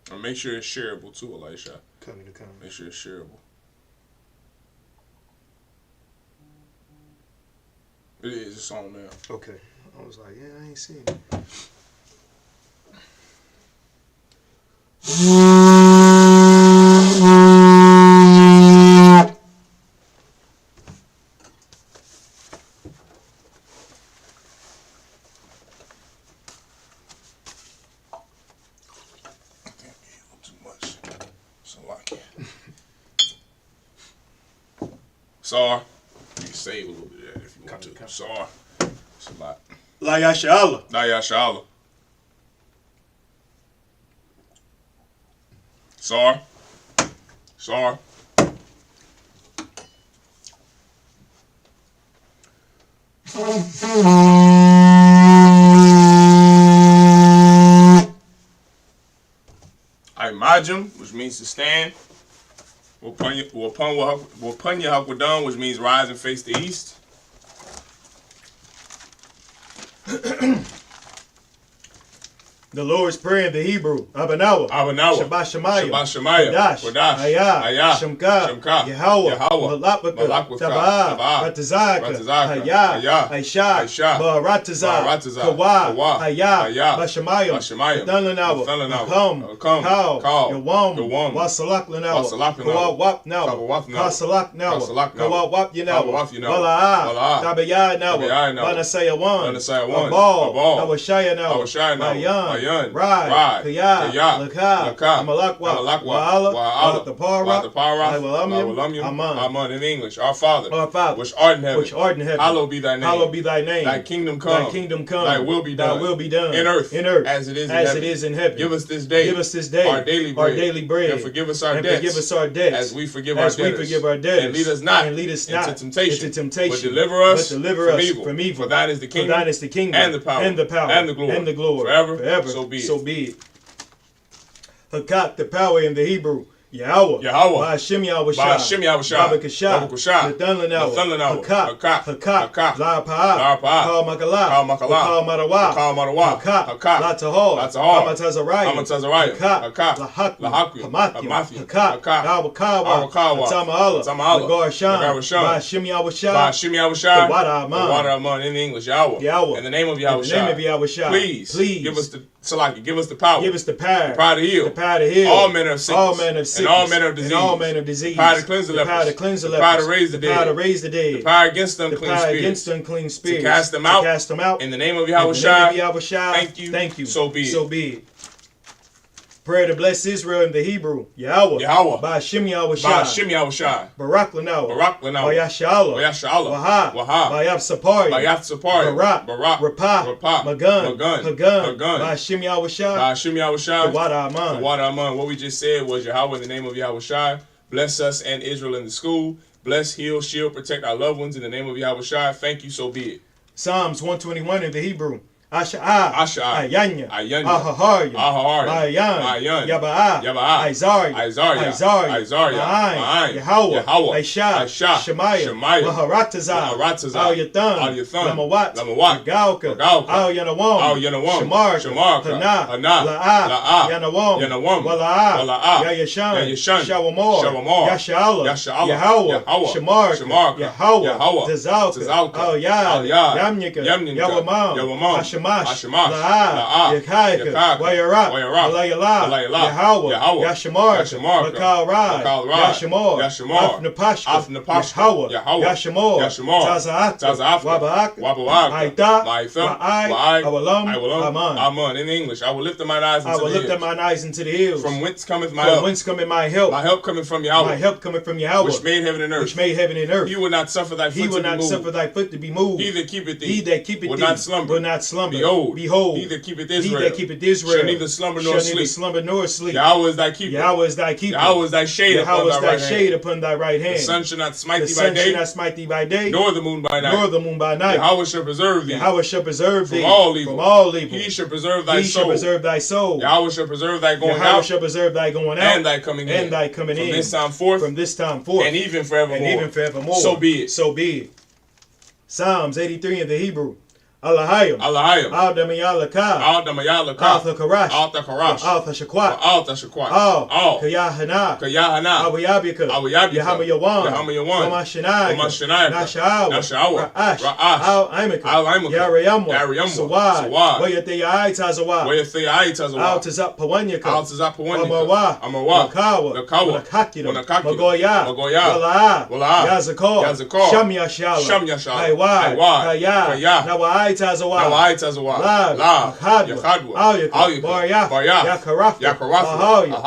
And make sure it's shareable too, Elisha. Coming to come. Make sure it's shareable. It is. It's on now. Okay. I was like, yeah, I ain't seen it. Sorry. You can save a little bit of that if you want to. Sorry. It's a lot. La Yashala. La Yashala. Sorry. Sorry. Imajim, which means to stand. Wapunya Hakwadam, which means rise and face the east. The Lord's Prayer in the Hebrew. Abanawa. Shabbat Shemayah. Kodash. Ayah. Shemka. Yahweh. Malakwa. Tabah. Ratazaka. Hayah. Aisha. Barataza. Kawa. Hayah. Bashemayah. Thalanawa. Kam. Kal. Yawam. Wasalak Lanawa. Kawa Wap Nawa. Kasalak Nawa. Kawa Wap Yanawa. Wala'ah. Tabaya Nawa. Banasaya Wan. Abal. Nawashaya Nawa. Mayan. Rad, Kaya, Laka, Amalakwa, Wa'ala, the Para, Aman. In English, our Father, which art in heaven, hallowed be thy name. Thy kingdom come. Thy will be done. In earth, as it is in heaven. Give us this day our daily bread. And forgive us our debts, as we forgive our debtors. And lead us not into temptation, but deliver us from evil. For thine is the kingdom, and the power, and the glory, forever. So be it. Hakat, the power in the Hebrew. Yahweh. Ba'ashem Yahushua. Babakashah. Nathanawa. Hakat. La'apa'ah. Kal Makalah. Kal Marawa. Hakat. Latahol. Amatazariah. Hakat. Lahaku. Hamat. Awakawa. Tama'ala. Nagar Ba'ashem Yahushua. The water Aman. In English, Yahweh. In the name of Yahushua. Please give us the power. The power to heal. All manner of sickness. And all manner of disease. Power to cleanse the lepers. Power to raise the dead. The power against unclean spirits. To cast them out. In the name of Yahushua. Thank you. So be it. Prayer to bless Israel in the Hebrew. Yahweh. Ba'ashem Yahushua. Barak Lanawa. Bayashala. Waha. Bayath Sapari. Barak. Rapah. Magun. Hagun. Ba'ashem Yahushua. The water Aman. What we just said was Yahweh in the name of Yahushua. Bless us and Israel in the school. Bless, heal, shield, protect our loved ones in the name of Yahushua. Thank you. So be it. Psalms 121 in the Hebrew. Asha'ah, Ayanya, Ahaharya, Mayan, Yaba'ah, Isaiah, Ma'ayin, Yahweh, Aisha, Shemaiah, Maharataza, Al-Yathan, Lamawat, Galka, Al-Yanawam, Shamar, Hana, La'ah, Yanawam, Wala'ah, Yayashan, Shawamor, Yasha'ala, Yahweh, Shamar, Yahweh, Tazalka, Al-Yad, Yamnika, Yawamam, Hashemah, La'ah, Yakaika, Wayarak, Alayala, Yahweh, Yashamar, Makal Rad, Yashamar, Afnapashka, Yahweh, Yashamar, Taza'af, Waba'ak, Aita, Awalam, Aman. In English, I will lift up mine eyes into the hills. From whence cometh my help? My help cometh from Yahweh. Which made heaven and earth. He will not suffer thy foot to be moved. He that keepeth thee will not slumber. Behold, he that keepeth Israel shall neither slumber nor sleep. Yahweh is thy keeper. Yahweh is thy shade upon thy right hand. The sun shall not smite thee by day, nor the moon by night. Yahweh shall preserve thee from all evil. He shall preserve thy soul. Yahweh shall preserve thy going out and thy coming in. From this time forth and even forevermore. So be it. Psalms 83 in the Hebrew. Alahayim. Al Damayalaka. Al Damayalaka. Al Thakarash. Al Thakarash. Al Thashakwat. Al Thashakwat. Al Kayahana. Kayahana. Awayabika. Awayabika. Yahamayawan. Yahamayawan. Wamashanai. Wamashanai. Nashawa. Nashawa. Ra'ash. Ra'ash. Al Imaka. Al Imaka. Yarayamwa. Yarayamwa. Sawad. Sawad. Wayatayai Tazawad. Wayatayai Tazawad. Al Tazap Pawanyaka. Al Tazap Pawanyaka. Amarwa. Amarwa. Nakawa. Nakawa. Wanakakida. Wanakakida. Magoya. Magoya. Wala'a. Yazakor. Yazakor. Shamyashala. Shamyashala. Aiwai. Kaya. Kaya. Nawai Tazawad. Nawai Tazawad. Lab. Yakhadwa. Al Baryah. Yakarafa. Yakarafa. Ahawya.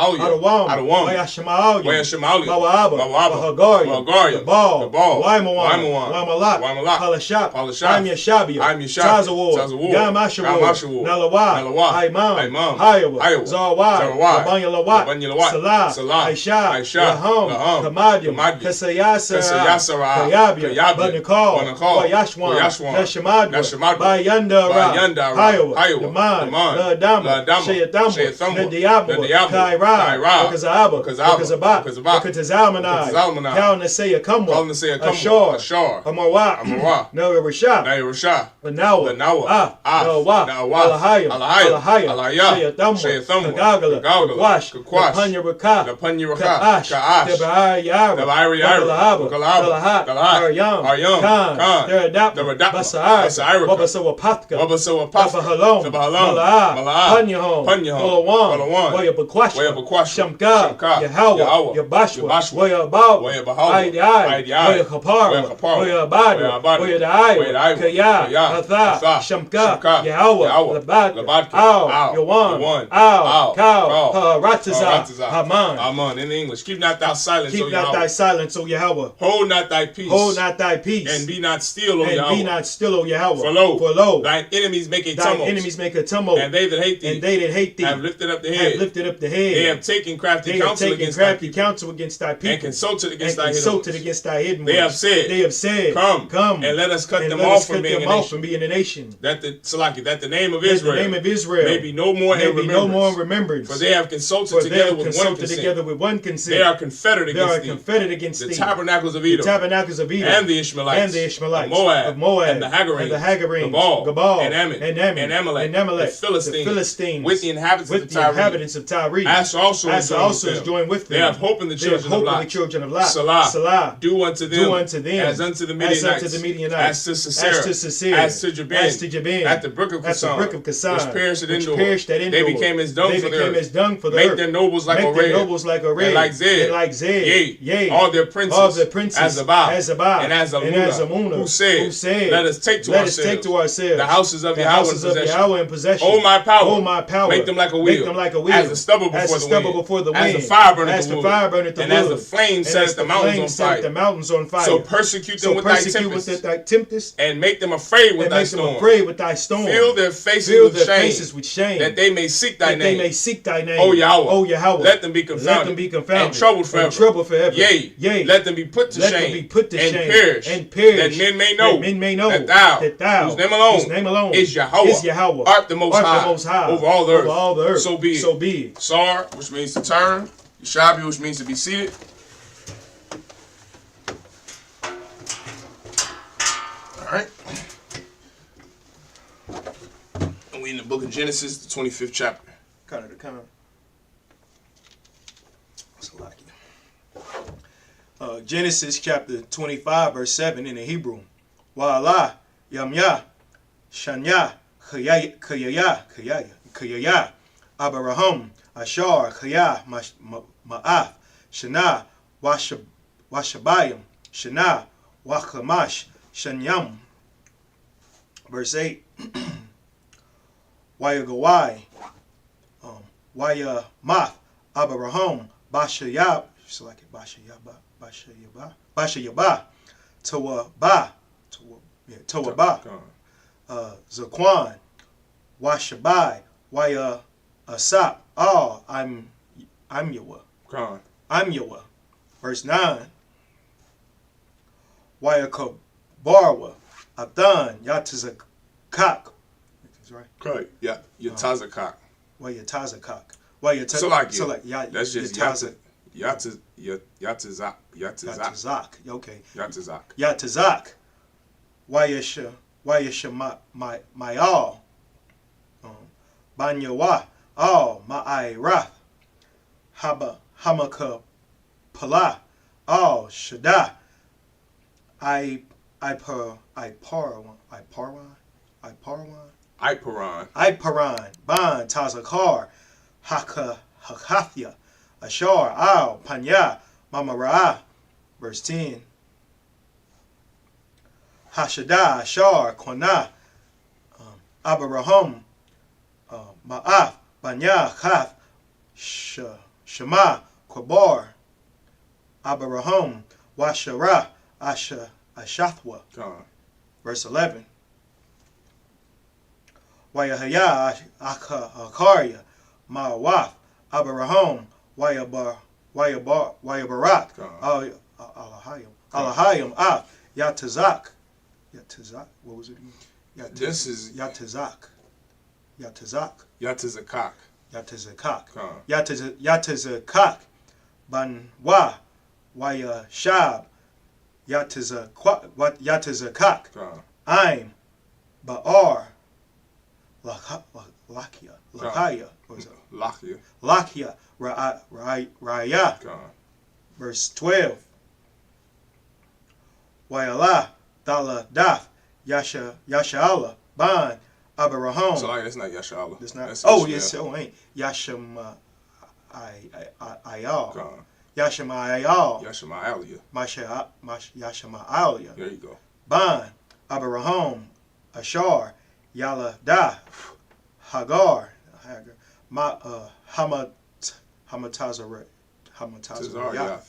Adawam. Wayashima'alya. Wayashima'alya. Mawa'aba. Bahagarya. The ball. Waimawan. Waimalak. Palashap. I'm Yashabia. Tazawar. Yamashawar. Nalawat. Haimam. Hayawa. Zawad. Labanya Salah. Aisha. Laham. Kamadyam. Kasayasara. Kayabia. Banikal. Wayashwan. Nashamadwa. Bayandara. Hayawa. Yaman. Ladama. Shayathamwa. Nadiabwa. Kaira. Wakazaba. Wakatazalmanai. Kalnasaya Kamwa. Ashar. Amarwa. Nawi Rasha. Banawa. Nawa. Alahayim. Shayathamwa. Kagala. Kakwash. Panyaraka. Ka'ash. Tebarayara. Galahab. Aryam. Khan. Teradap. Basa'ir. Wabasawapatka. Tabahalom. Mala'ah. Panyahom. Olawan. Wayabakwash. Shamka. Yahawa. Yabashwa. Wayabal. Aidai. Wayakapara. Wayabada. Wayadai. Kaya. Atha. Shamka. Yahawa. Labadka. Al. Yawan. Al. Kal. Rataza. Haman. In English. Keep not thy silence, Keep not thy silence, O Yahweh. Hold not thy peace. Hold not thy peace. And be not still, O Yahweh. And be not still, O Yahweh. For lo, thine enemies make a tumult. Thine enemies make a tumult. And they that hate thee. Have lifted up the head. They have taken crafty counsel against thy people. And consulted against thy hidden ones. They have said, Come, and let us cut them off from being a nation. That the name of Israel may be no more in remembrance. For they have consulted together with one consent. They are confederate against the tabernacles of Edom. And the Ishmaelites. Of Moab. And the Hagarenes. Gabal. And Amalek. The Philistines. With the inhabitants of Tyre. As also is joined with them. They have hope in the children of Lot. Salah. Do unto them as unto the Midianites. As to Sisera. As to Jabin. At the brook of Kasan. Which perished at Endor. They became as dung for the earth. Make their nobles like a red. And like Zed. Yea. All their princes. As Abah. And as Amunah. Who said, Let us take to ourselves the houses of Yahweh in possession. Oh my power. Make them like a wheel. As the stubble before the wind. As the fire burneth the wood. And as the flame sets the mountains on fire. So persecute them with thy tempest. And make them afraid with thy storm. Fill their faces with shame. That they may seek thy name. O Yahweh. Let them be confounded. And troubled forever. Yea. Let them be put to shame. And perish. That men may know that thou, whose name alone is Yahweh, art the most high over all the earth. So be it. Sar, which means to turn. Yeshabi, which means to be seated. Alright. And we in the book of Genesis, the 25th chapter. Genesis chapter 25, verse 7 in the Hebrew. Wa'ala, Yamya, Shanya, Kayaya, Abraham, Ashar, Kaya, Ma'af, Shana, Washabayim, Shana, Wachamash, Shanyam. Verse 8. Wayagawai, Wayamath, Abraham, Bashayab, just like it, Bashayaba, Tawaba, Zaquan, Washabai, Waya Asap. Oh, I'm Yawa. I'm Yawa. Verse 9. Waya Kabarwa, Adan, Yatazakak. That's right. Okay, yeah, Yatazakak. Waya Tazakak. That's just Yatazak. Okay. Yatazak. Yatazak. Wayasha Wayashama my all. Banyawa all my wrath. Haba Hamaka Pala all Shada. I Parwan. Ban Tazakar. Hakathya. Ashar al Panya Mamara. Verse 10. Hashada Ashar Kona Abaraham Ma'af Banya Khath Shema Kobar Abaraham Washara Ashathwa. Verse 11. Wayahaya Akarya Ma'awaf Abaraham Wayabarat Alahayim Af Yatazak. What was it again? This is Yatazak. Yatazakak. Yatazakak. Banwa Wayashab Yatazakak. I'm Ba'ar Lakia. Lakia Raya. Verse 12. Wayala Dala Daf Yashala Ban Abaraham. So like that's not Yashala. That's not. That's yes. Oh, ain't Yashama Ayal. Yashama Ayal. Yashama Alia. Yashama Alia. There you go. Ban Abaraham Ashar Yala Da Hagar Hamatazaryath. Hamatazaryath.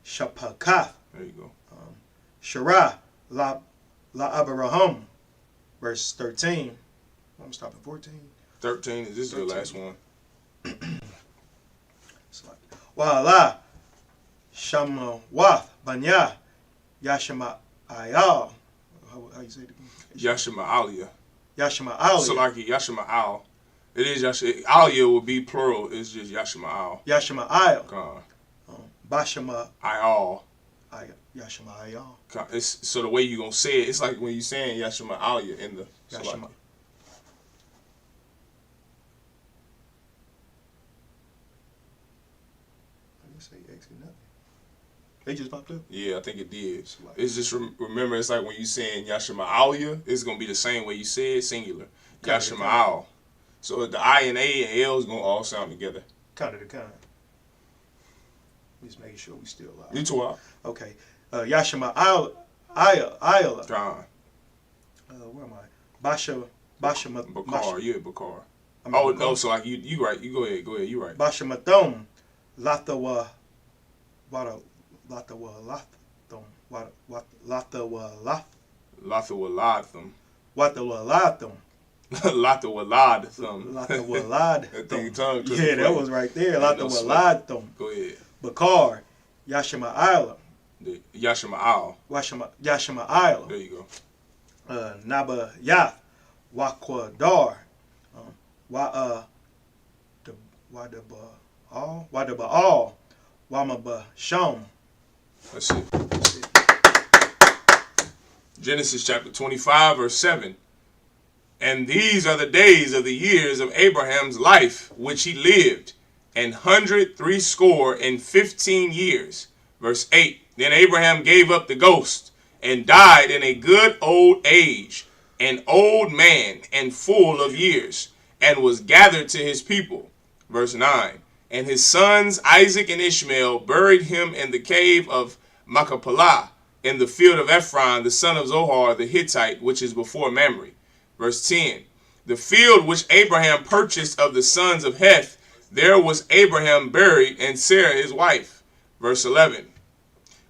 Shapakath. There you go. Shara La Abaraham. Verse 13. I'm stopping 14. 13 is this 13. Your last one. Wala Shamawath Banya Yashama Ayal. How you say it again? Yashama Alia. Yashama Alia. So like Yashama Al. It is Yashama Alia will be plural. It's just Yashama Al. Yashama Al. Bashama Ayal. Yashama Ayal. It's so the way you gonna say it, it's like when you saying Yashama Alia in the Yashama. So They just popped up? Yeah, I think it did. It's just, remember, it's like when you saying Yashama Alia, it's going to be the same way you say it, singular. Yashama Al. So the I and A and L is going to all sound together. Kind. Just making sure we still alive. You too are. Okay. Yashama Ayla. John. Where am I? Bashama. Bakar. Yeah, Bakar. Oh, no, so like you right. You go ahead. You right. Bashamathom. Lathawa. Wada. Lathawathum. Lathawalathum. Watawalathum. Lathawaladthum. Lathawaladthum. Yeah, that was right there. Lathawaladthum. Go ahead. Bakar. Yashama Ayla. Yashama Al. Yashama Ayla. There you go. Naba Yath. Wakwadar. Wadaba Wamaba Shom. That's it. Genesis chapter 25, verse 7. And these are the days of the years of Abraham's life, which he lived, 163 years. Verse 8. Then Abraham gave up the ghost, and died in a good old age, an old man and full of years, and was gathered to his people. Verse 9. And his sons Isaac and Ishmael buried him in the cave of Machpelah, in the field of Ephron, the son of Zohar the Hittite, which is before Mamre. Verse 10. The field which Abraham purchased of the sons of Heth, there was Abraham buried, and Sarah his wife. Verse 11.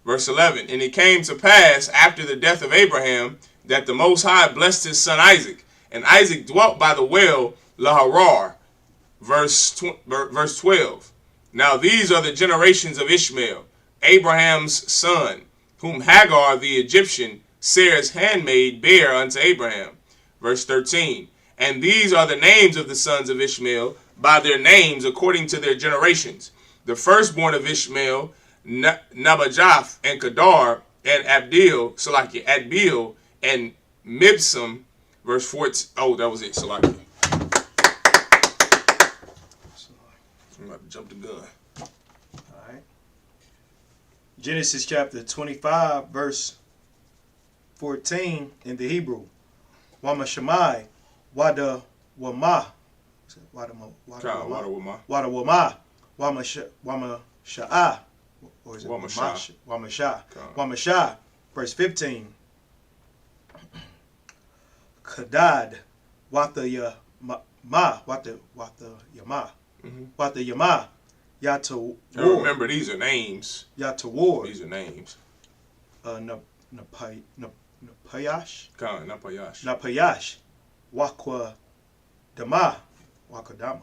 And it came to pass after the death of Abraham that the Most High blessed his son Isaac, and Isaac dwelt by the well Laharar. Verse 12. Now these are the generations of Ishmael, Abraham's son, whom Hagar the Egyptian, Sarah's handmaid, bare unto Abraham. Verse 13. And these are the names of the sons of Ishmael, by their names according to their generations. The firstborn of Ishmael, Nabajoth and Kedar and Adbil and Mibsam, verse 14. Oh, that was it. Salakia. I'm about to jump the gun. All right. Genesis chapter 25, verse 14 in the Hebrew. Wama Shemai, Wada Wama. Wada Wama. Wama Sha'ah. Or is it Wama Shah? Wama Shah. Verse 15. Kadad, Wata Yama, Wata Yama. Wata Yama. Yata War. Remember, these are names. Yata War. These are names. Napayash. Napayash. Napayash. Wakwa Dama. Wakadama.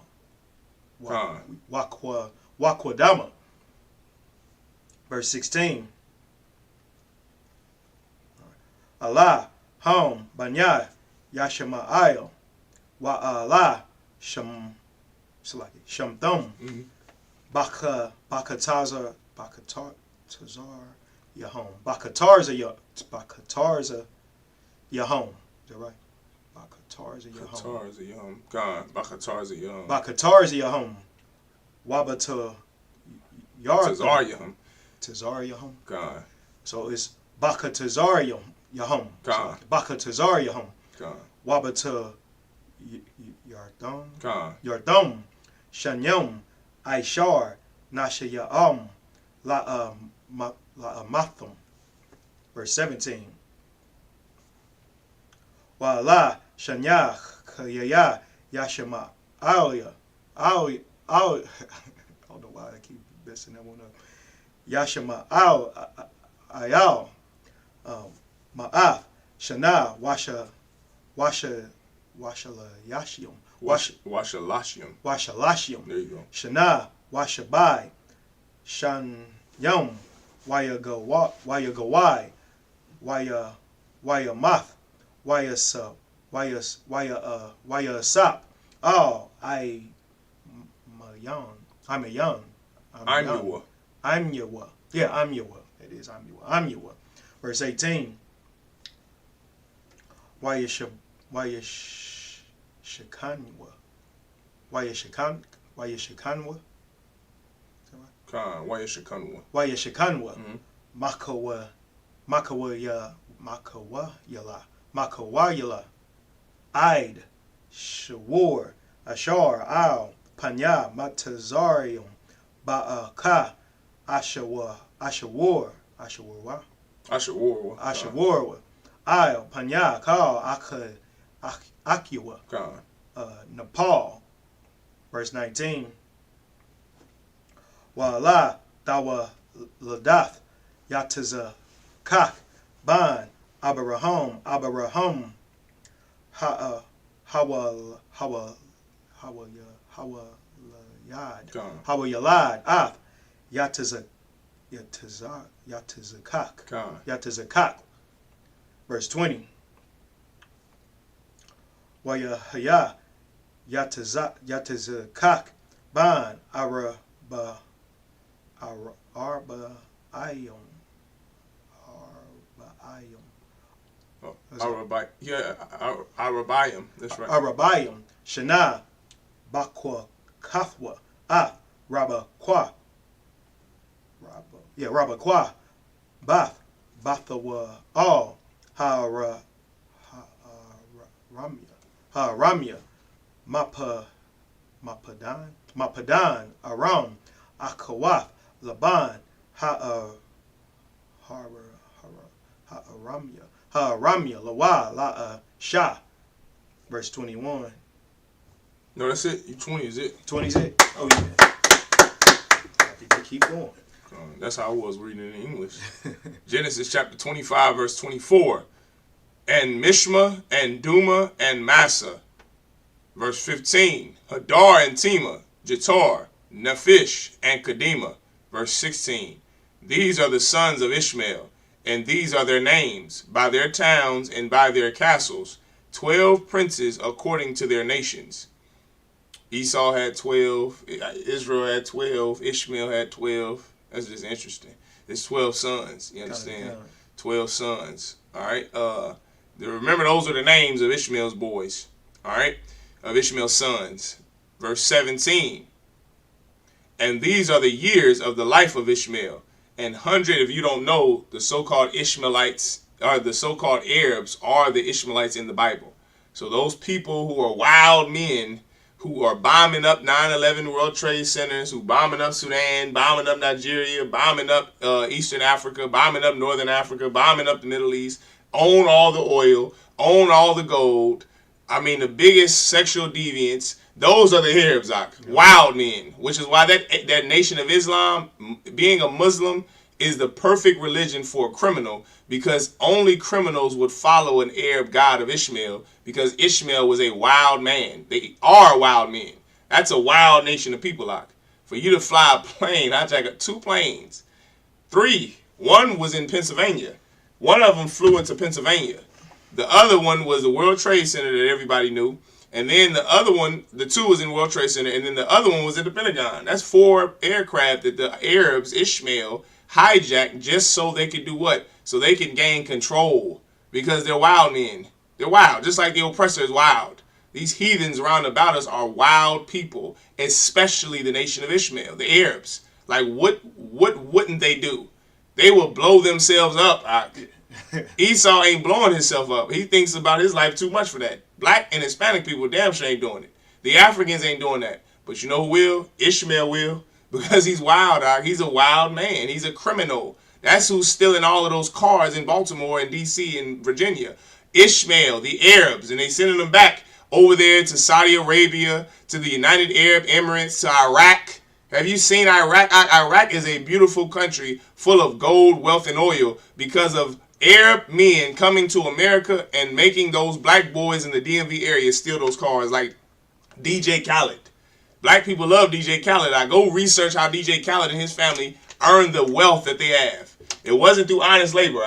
Wakwadama. Verse 16. Allah, Hom, Banya, Yashama'ayel, Wa'ala, Shamthum, Bakatarza Yahom. Bakatarza Yahom. Is that right? Bakatarza Yahom. God. Bakatarza Yahom. Bakatarza Yahom. Wabata Tazar Yahom. Tazar Yahom. God. So it's Bakatazar Yahom. God. Bakatazar Yahom. God. Wabata Yardam. God. Yardam. Shanyam. Aishar. Nashayam. La'amathum. Verse 17. Wa'ala Shanyach Kayaya Yashama Alia. I don't know why I keep messing that one up. Yashama Ayal Ma'af Shana Washa Lashium. There you go. Shana Washabai Shan Yum Wayagawai Wayamath Wayasap. Oh, I'm a young. I'm Yawa. Yeah, I'm Yawa. It is I'm Yawa. I'm Yawa. Verse 18. Wayashikanwa. Wayashikanwa. Wayashikanwa. Makawayala. Id. Shawar. Ashar. Al. Panya. Matazarium. Ba'aka. Ashawar. Al. Panya. Kal. Akiwa. Nepal. Verse 19. Wa'ala. Dawa. Ladath. Yataza. Kak. Ban. Abaraham. Hawayalad. Af. Yatazakak. Verse 20. Wayahaya. Yatazakak. Ban. Arbaayum. Arabayim. That's right. Arabayim. Shana. Bakwa Kathwa. Rabakwa. Rabakwa. Bath. Bathawa. All. Ramya. Mapadan. Aram. Akawath. Laban. Ramya. Lawa. La Shah. Verse 21. No, that's it. 20 is it. 20 is it? Oh, yeah. I think they keep going. That's how I was reading in English. Genesis chapter 25, verse 24. And Mishma, and Duma, and Massa. Verse 15. Hadar and Tema, Jetar, Nephish, and Kedema. Verse 16. These are the sons of Ishmael, and these are their names, by their towns and by their castles, 12 princes according to their nations. Esau had 12, Israel had 12, Ishmael had 12, That's just interesting. There's 12 sons. You understand? 12 sons. All right. Remember, those are the names of Ishmael's boys. All right. Of Ishmael's sons. Verse 17. And these are the years of the life of Ishmael. And 100, if you don't know, the so-called Ishmaelites, or the so-called Arabs, are the Ishmaelites in the Bible. So those people who are wild men, who are bombing up 9/11 World Trade Centers, who bombing up Sudan, bombing up Nigeria, bombing up Eastern Africa, bombing up Northern Africa, bombing up the Middle East, own all the oil, own all the gold. I mean, the biggest sexual deviants. Those are the Arabs, wild men, which is why that nation of Islam, being a Muslim, is the perfect religion for a criminal, because only criminals would follow an Arab god of Ishmael, because Ishmael was a wild man. They are wild men. That's a wild nation of people, For you to fly a plane, I take 2 planes. 3. One was in Pennsylvania. One of them flew into Pennsylvania. The other one was the World Trade Center that everybody knew. And then the other one, the 2 was in World Trade Center, and then the other one was at the Pentagon. That's 4 aircraft that the Arabs, Ishmael, hijacked just so they could do what? So they can gain control, because they're wild men. They're wild, just like the oppressor is wild. These heathens around about us are wild people, especially the nation of Ishmael, the Arabs. Like, what wouldn't they do? They will blow themselves up. Esau ain't blowing himself up. He thinks about his life too much for that. Black and Hispanic people damn sure ain't doing it. The Africans ain't doing that. But you know who will? Ishmael will. Because he's wild, He's a wild man. He's a criminal. That's who's stealing all of those cars in Baltimore and D.C. and Virginia. Ishmael, the Arabs. And they sending them back over there to Saudi Arabia, to the United Arab Emirates, to Iraq. Have you seen Iraq? Iraq is a beautiful country full of gold, wealth, and oil because of Arab men coming to America and making those black boys in the DMV area steal those cars, like DJ Khaled. Black people love DJ Khaled. I go research how DJ Khaled and his family earned the wealth that they have. It wasn't through honest labor,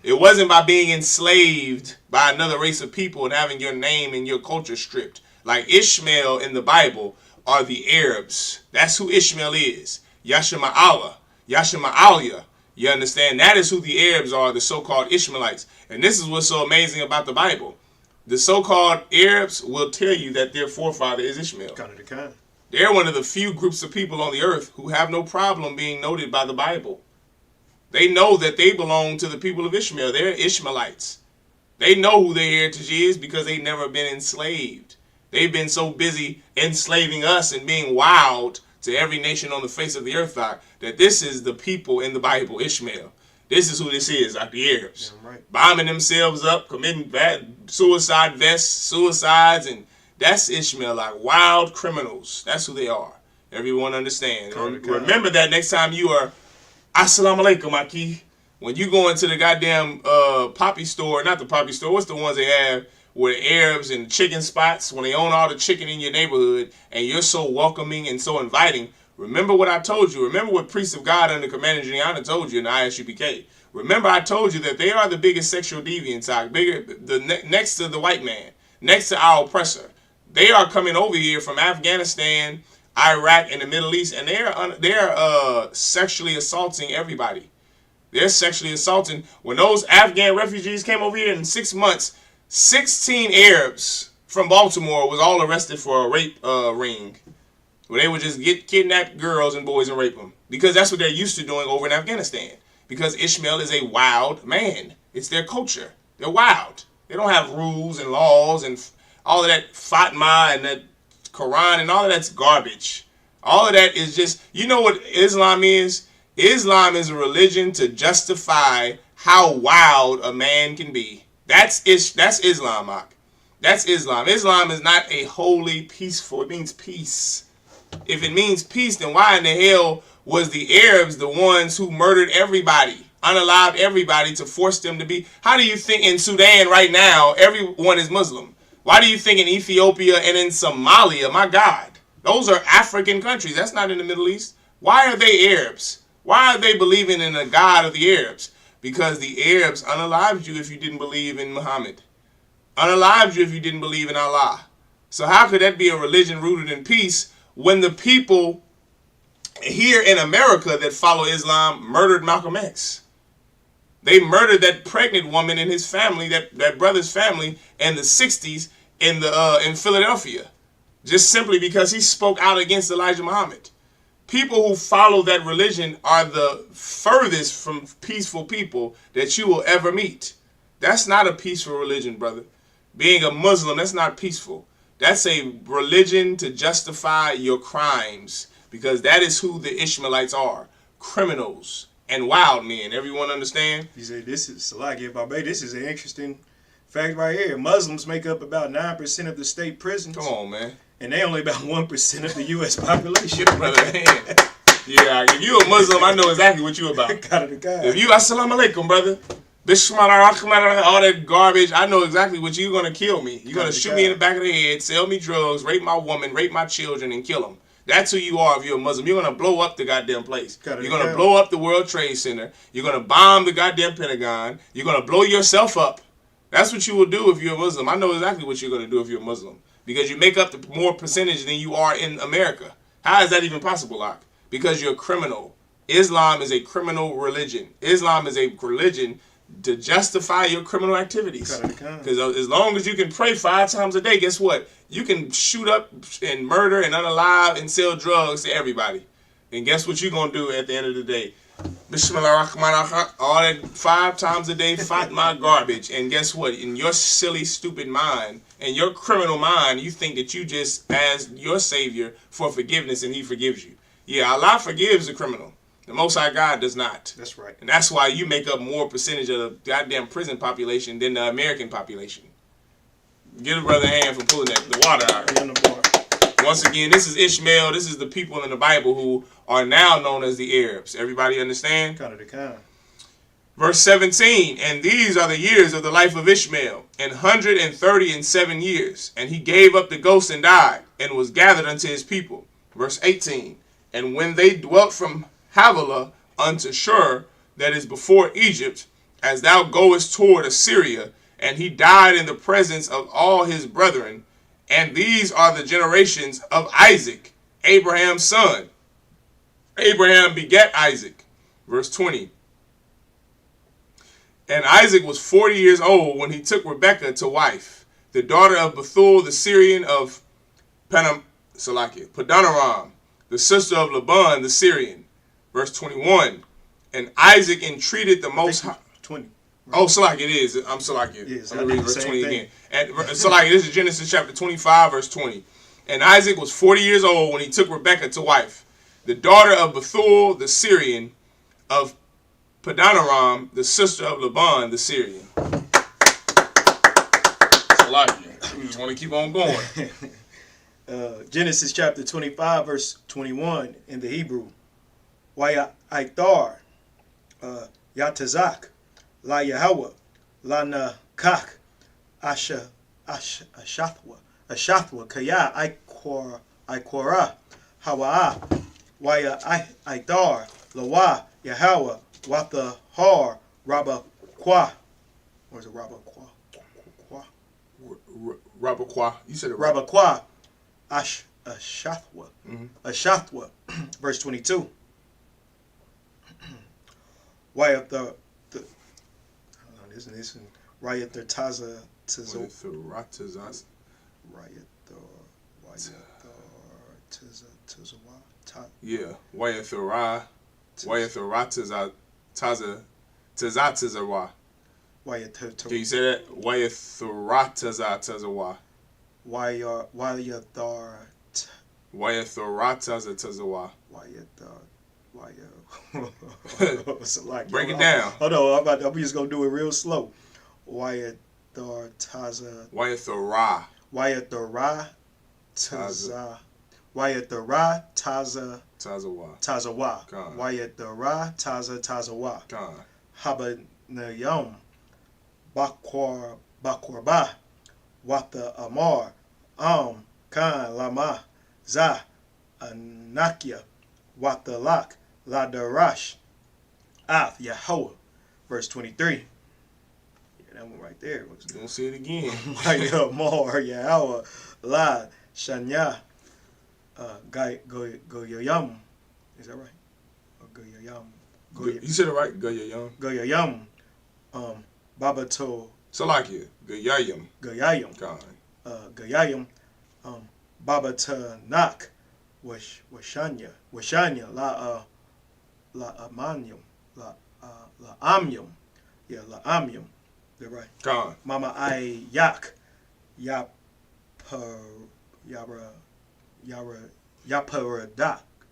It wasn't by being enslaved by another race of people and having your name and your culture stripped. Like Ishmael in the Bible are the Arabs. That's who Ishmael is. Yashma'Allah. Yashma'Aliyah. You understand? That is who the Arabs are, the so-called Ishmaelites. And this is what's so amazing about the Bible. The so-called Arabs will tell you that their forefather is Ishmael. They're one of the few groups of people on the earth who have no problem being noted by the Bible. They know that they belong to the people of Ishmael. They're Ishmaelites. They know who their heritage is because they've never been enslaved. They've been so busy enslaving us and being wild to every nation on the face of the earth, that this is the people in the Bible, Ishmael. This is who this is, the Arabs. Yeah, right. Bombing themselves up, committing suicides, and that's Ishmael, like wild criminals. That's who they are. Everyone understand. Remember that next time you are, Assalamu alaikum, Aki. When you go into the goddamn poppy store, not the poppy store, what's the ones they have where the Arabs and chicken spots, when they own all the chicken in your neighborhood, and you're so welcoming and so inviting. Remember what I told you. Remember what Priest of God under Commander Gianna told you in the ISUPK. Remember I told you that they are the biggest sexual deviants, next to the white man, next to our oppressor. They are coming over here from Afghanistan, Iraq, and the Middle East, and they're sexually assaulting everybody. They're sexually assaulting. When those Afghan refugees came over here in 6 months, 16 Arabs from Baltimore was all arrested for a rape ring, where they would just kidnap girls and boys and rape them, because that's what they're used to doing over in Afghanistan. Because Ishmael is a wild man. It's their culture. They're wild. They don't have rules and laws and all of that Fatma and that Quran and all of that's garbage. All of that is just, you know what Islam is? Islam is a religion to justify how wild a man can be. That's Islam, Ak. That's Islam. Islam is not a holy, peaceful. It means peace. If it means peace, then why in the hell was the Arabs the ones who murdered everybody, unallowed everybody to force them to be? How do you think in Sudan right now everyone is Muslim? Why do you think in Ethiopia and in Somalia, my God, those are African countries. That's not in the Middle East. Why are they Arabs? Why are they believing in the God of the Arabs? Because the Arabs unalived you if you didn't believe in Muhammad. Unalived you if you didn't believe in Allah. So how could that be a religion rooted in peace when the people here in America that follow Islam murdered Malcolm X. They murdered that pregnant woman and his family, that brother's family, in the 60s in Philadelphia, just simply because he spoke out against Elijah Muhammad. People who follow that religion are the furthest from peaceful people that you will ever meet. That's not a peaceful religion, brother. Being a Muslim, that's not peaceful. That's a religion to justify your crimes, because that is who the Ishmaelites are. Criminals and wild men. Everyone understand? You say this is Salaki Babe. This is an interesting fact right here. Muslims make up about 9% of the state prisons. Come on, man. And they only about 1% of the U.S. population. Get a brother hand. Yeah, if you a Muslim, I know exactly what you about. If you assalamu alaikum, brother. All that garbage, I know exactly what you're going to kill me. You're going to shoot me in the back of the head, sell me drugs, rape my woman, rape my children, and kill them. That's who you are if you're a Muslim. You're going to blow up the goddamn place. You're going to blow up the World Trade Center. You're going to bomb the goddamn Pentagon. You're going to blow yourself up. That's what you will do if you're a Muslim. I know exactly what you're going to do if you're a Muslim. Because you make up the more percentage than you are in America. How is that even possible, Locke? Because you're a criminal. Islam is a criminal religion. Islam is a religion to justify your criminal activities. Because as long as you can pray 5 times a day, guess what? You can shoot up and murder and unalive and sell drugs to everybody. And guess what you're going to do at the end of the day? Bismillahirrahmanirrahim. All that 5 times a day, fight my garbage. And guess what? In your silly, stupid mind, and your criminal mind, you think that you just ask your Savior for forgiveness and He forgives you. Yeah, Allah forgives the criminal. The Most High God does not. That's right. And that's why you make up more percentage of the goddamn prison population than the American population. Give a brother a hand for pulling the water out. Once again, this is Ishmael. This is the people in the Bible who are now known as the Arabs. Everybody understand? Verse 17, and these are the years of the life of Ishmael, 137 years. And he gave up the ghost and died, and was gathered unto his people. Verse 18, and when they dwelt from Havilah unto Shur, that is before Egypt, as thou goest toward Assyria, and he died in the presence of all his brethren. And these are the generations of Isaac, Abraham's son. Abraham begat Isaac. Verse 20. And Isaac was 40 years old when he took Rebekah to wife, the daughter of Bethuel the Syrian of Padanaram, the sister of Laban the Syrian. Verse 21. And Isaac entreated the Most High. 20. Oh, Salaki, it is. I'm Salaki. Yes, I'm going to read verse 20 again. And Salaki, this is Genesis chapter 25, verse 20. And Isaac was 40 years old when he took Rebekah to wife, the daughter of Bethuel the Syrian of Padanaram, the sister of Laban the Syrian. Salaki, we just want to keep on going. Genesis chapter 25, verse 21 in the Hebrew. Waya Aitar, Yatazak, La Yahweh, La Nakak, Ashathwa, Kaya, Iquara, Hawa, Waya Aitar, Lawa, Yahweh, Wata Har, Rabba Kwa. Or is it Rabba Kwa? Rabba Kwa. You said it right. Rabba Kwa, Ashathwa. Ashathwa, verse 22. Wyatt the this one Riot the Taza Tizzle yeah Wyatt the Ra Wyatt the Rataza Taza Tizatizarwa. Can you say that? Wyatt the Rataza Tazawa. Wyatt the Rataza Tazawa. Break it down. Hold on, I'm just gonna do it real slow. Wyatt the Taza. Wyatt the Ra. Wyatt the Ra Taza. Wyatt the Ra Taza. Tazawa. Tazawa. Wyatt the Ra Taza Tazawa. Habanayam Bakorba Wata Amar Khan Lama Za Anakia Wata Lak La Darash Af Yahweh. Verse 23. Yeah, that one right there. Don't say it again. More Yahweh La Shanya Goyam Is that right? Or Gayayam? You said it right. Gayayam. Gayayam. Babato. Salakia. Gayayam. Gayayam. Gayayam. Babatanak. Washanya. La amanyam. La amyam. Yeah, la amyam. They're right. God. Mama I yak. Yaparadak.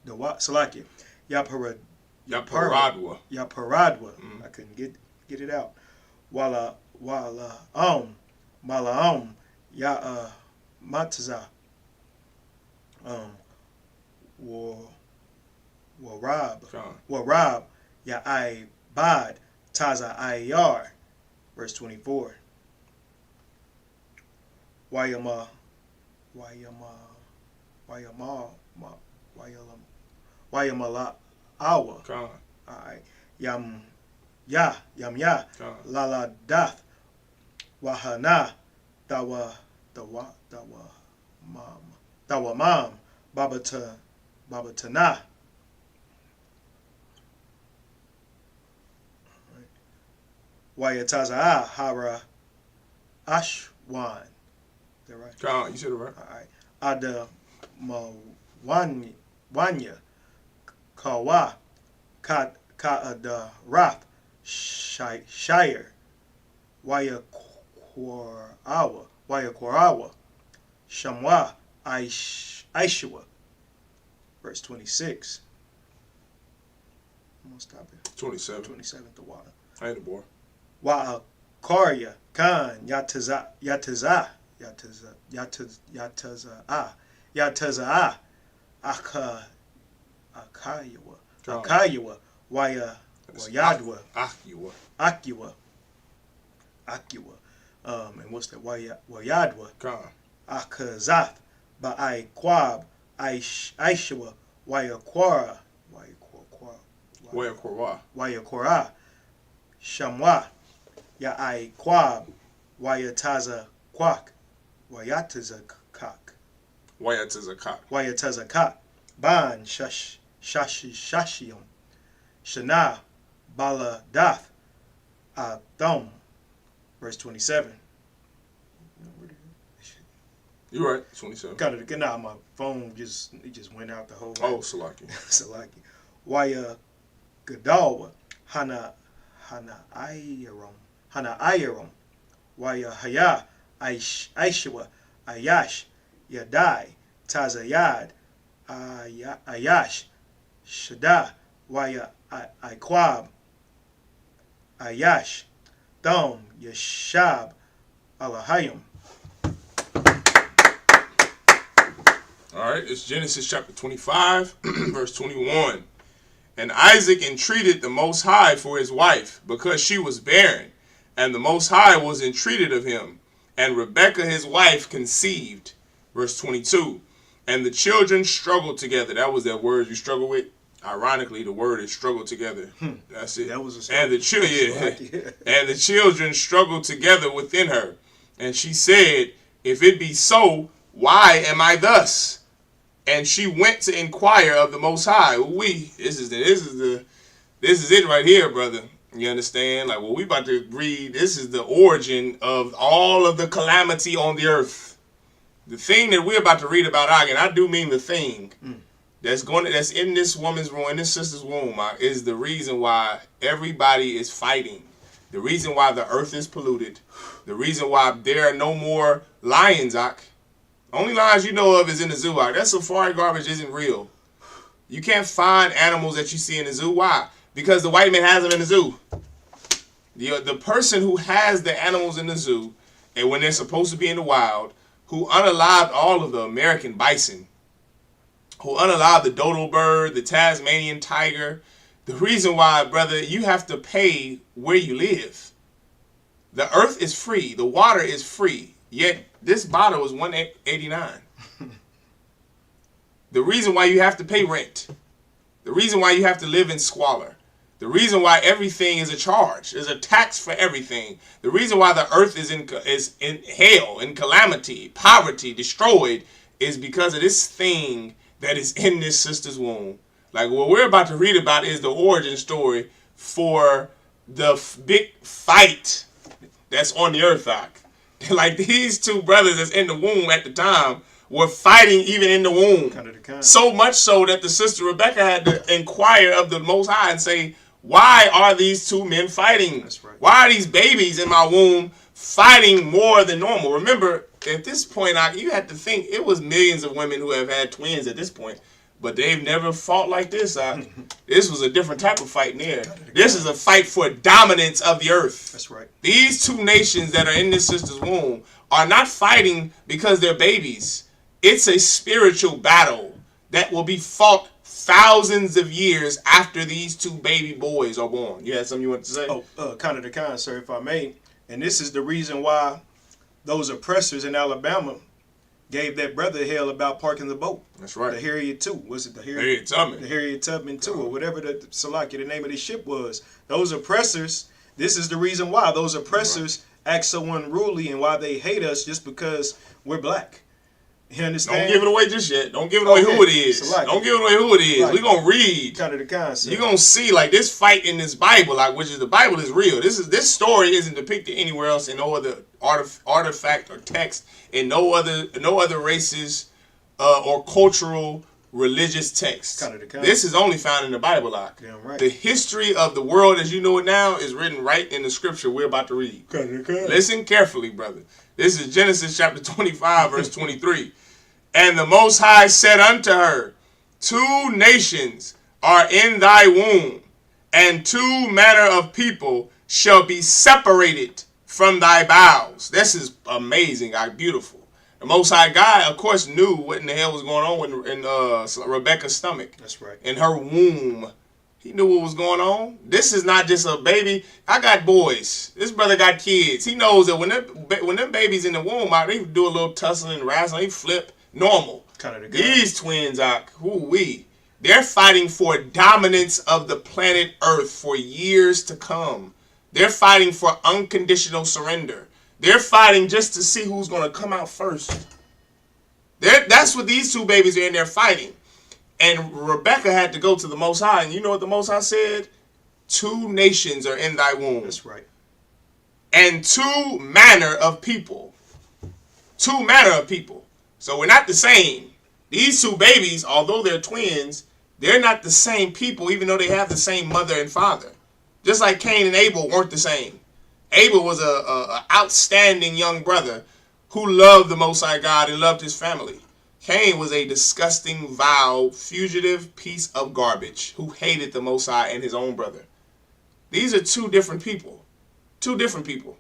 The what? Salakia. Yaparadwa. I couldn't get it out. Malaam. Ya Mataza. Warab. Ya I Bad. Taza Ayar. Verse 24. Wayama awa. Alright. Yam ya. Lala dath. Wahana. Dawa mam. Babatana. Wayataza hara ashwan. Is that right? God, you said it right. Alright. Ada Wanya Kawa Ka'ada Rath Shire Waya Korawa Shamwa Aishua. Verse 26. I'm gonna stop it. 27 the water. I ain't a boy. Wa Karya Khan Yataza Akayawa Waya Wayadwa Akiwa and what's that? Wayadwa Akazath Ba'ai Kwab Aishwa Waya Kora Shamwa Ya'ai Kwab Wayataza Kwak Wayataza Kak Ban Shashium Shana Bala Dath Athom. Verse 27. You're right, 27. Got it. Now my phone just went out the whole way. Oh, Salaki. Salaki. Waya Gadawa Hana Ayarum Waya Haya Aishwa Ayash Yadai Tazayad Ayash Shada Waya Iquab Ayash Dom Yeshab Alahayim. All right, it's Genesis chapter 25, verse 21. And Isaac entreated the Most High for his wife, because she was barren, and the Most High was entreated of him. And Rebekah his wife conceived. Verse 22. And the children struggled together. That was that word you struggle with. Ironically, the word is struggle together. That's it. That was and the and the children struggled together within her. And she said, if it be so, why am I thus? And she went to inquire of the Most High. This is it right here, brother. You understand? Like what we about to read, this is the origin of all of the calamity on the earth. The thing that we're about to read about, and I do mean the thing that's in this woman's womb, in this sister's womb, is the reason why everybody is fighting. The reason why the earth is polluted. The reason why there are no more lions, Only lions you know of is in the zoo. That safari garbage isn't real. You can't find animals that you see in the zoo. Why? Because the white man has them in the zoo. The person who has the animals in the zoo, and when they're supposed to be in the wild, who unalived all of the American bison, who unalived the dodo bird, the Tasmanian tiger. The reason why, brother, you have to pay where you live. The earth is free. The water is free. Yet this bottle is $1.89. The reason why you have to pay rent. The reason why you have to live in squalor. The reason why everything is a charge. There's a tax for everything. The reason why the earth is in hell, in calamity, poverty, destroyed, is because of this thing that is in this sister's womb. Like what we're about to read about is the origin story for the big fight that's on the earth. Like these two brothers that's in the womb at the time were fighting even in the womb. So much so that the sister Rebecca had to inquire of the Most High and say, why are these two men fighting? That's right. Why are these babies in my womb fighting more than normal? Remember, at this point, you had to think it was millions of women who have had twins at this point. But they've never fought like this. This was a different type of fight there. This is a fight for dominance of the earth. That's right. These two nations that are in this sister's womb are not fighting because they're babies. It's a spiritual battle that will be fought thousands of years after these two baby boys are born. You had something you want to say? Kind of the kind, sir, if I may. And this is the reason why those oppressors in Alabama gave that brother hell about parking the boat. That's right. The Harriet 2. Was it the Harriet Tubman? The Harriet Tubman 2 or whatever the name of the ship was. Those oppressors, this is the reason why those oppressors act so unruly and why they hate us just because we're black. You understand? Don't give it away just yet. Don't give it away who it is. Don't give it away who it is. Right. We're going to read. Kind of the concept. You're going to see like this fight in this Bible, like which is the Bible is real. This story isn't depicted anywhere else in no other artifact or text in no other races or cultural religious text. Kind of the concept. This is only found in the Bible. Damn right. The history of the world as you know it now is written right in the scripture we're about to read. Kind of the concept. Listen carefully, brother. This is Genesis chapter 25, verse 23. And the Most High said unto her, 2 nations are in thy womb, and 2 manner of people shall be separated from thy bowels. This is amazing, beautiful. The Most High God, of course, knew what in the hell was going on in Rebecca's stomach. That's right. In her womb. He knew what was going on. This is not just a baby. I got boys. This brother got kids. He knows that when them babies in the womb, they do a little tussling and wrestling. They flip normal. These twins are, they're fighting for dominance of the planet Earth for years to come. They're fighting for unconditional surrender. They're fighting just to see who's going to come out first. That's what these two babies are in there fighting. And Rebecca had to go to the Most High. And you know what the Most High said? 2 nations are in thy womb. That's right. And 2 manner of people. 2 manner of people. So we're not the same. These 2 babies, although they're twins, they're not the same people, even though they have the same mother and father. Just like Cain and Abel weren't the same. Abel was a outstanding young brother who loved the Most High God and loved his family. Cain was a disgusting, vile, fugitive piece of garbage who hated the Most High and his own brother. These are 2 different people. 2 different people.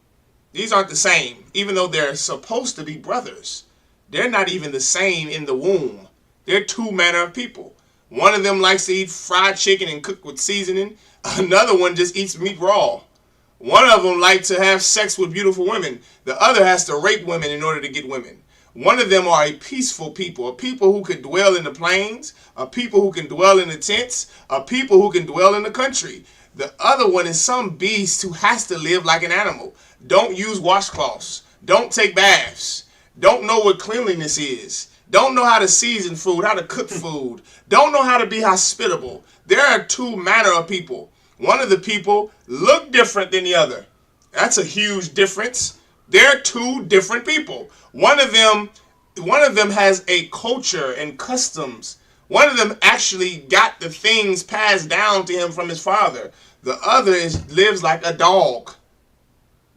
These aren't the same. Even though they're supposed to be brothers, they're not even the same in the womb. They're 2 manner of people. One of them likes to eat fried chicken and cook with seasoning. Another one just eats meat raw. One of them likes to have sex with beautiful women. The other has to rape women in order to get women. One of them are a peaceful people, a people who can dwell in the plains, a people who can dwell in the tents, a people who can dwell in the country. The other one is some beast who has to live like an animal. Don't use washcloths. Don't take baths. Don't know what cleanliness is. Don't know how to season food, how to cook food. Don't know how to be hospitable. There are 2 manner of people. One of the people look different than the other. That's a huge difference. They're 2 different people. One of them has a culture and customs. One of them actually got the things passed down to him from his father. The other lives like a dog.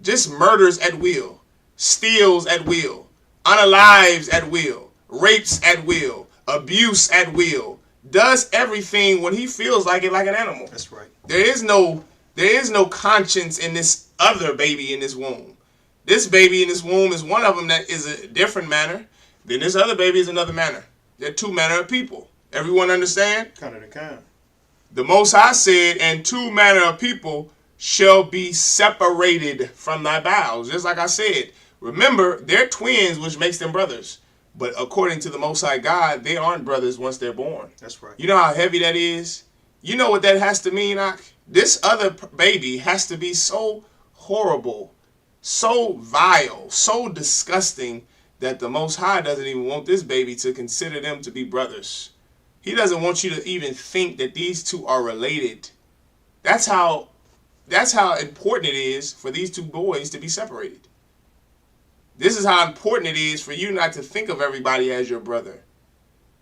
Just murders at will. Steals at will. Unalives at will. Rapes at will. Abuse at will. Does everything when he feels like it, like an animal. That's right. There is no conscience in this other baby in this womb. This baby in this womb is one of them that is a different manner. Then this other baby is another manner. They're 2 manner of people. Everyone understand? Kind of the kind. The Most High said, and 2 manner of people shall be separated from thy bowels. Just like I said. Remember, they're twins, which makes them brothers. But according to the Most High God, they aren't brothers once they're born. That's right. You know how heavy that is? You know what that has to mean, Ak? This other baby has to be so horrible, so vile, so disgusting that the Most High doesn't even want this baby to consider them to be brothers. He doesn't want you to even think that these two are related. That's how important it is for these two boys to be separated. This is how important it is for you not to think of everybody as your brother.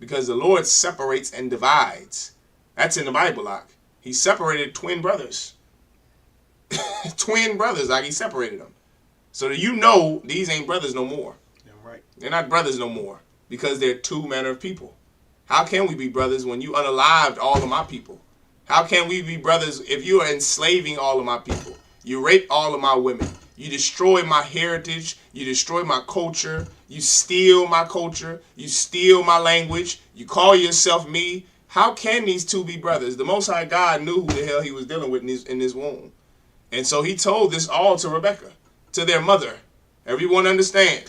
Because the Lord separates and divides. That's in the Bible, like. He separated twin brothers. Twin brothers, like he separated them. So that you know these ain't brothers no more. Yeah, right. They're not brothers no more. Because they're two manner of people. How can we be brothers when you unalived all of my people? How can we be brothers if you are enslaving all of my people? You rape all of my women. You destroy my heritage. You destroy my culture. You steal my culture. You steal my language. You call yourself me. How can these two be brothers? The Most High God knew who the hell he was dealing with in this womb. And so he told this all to Rebekah, to their mother. Everyone understand.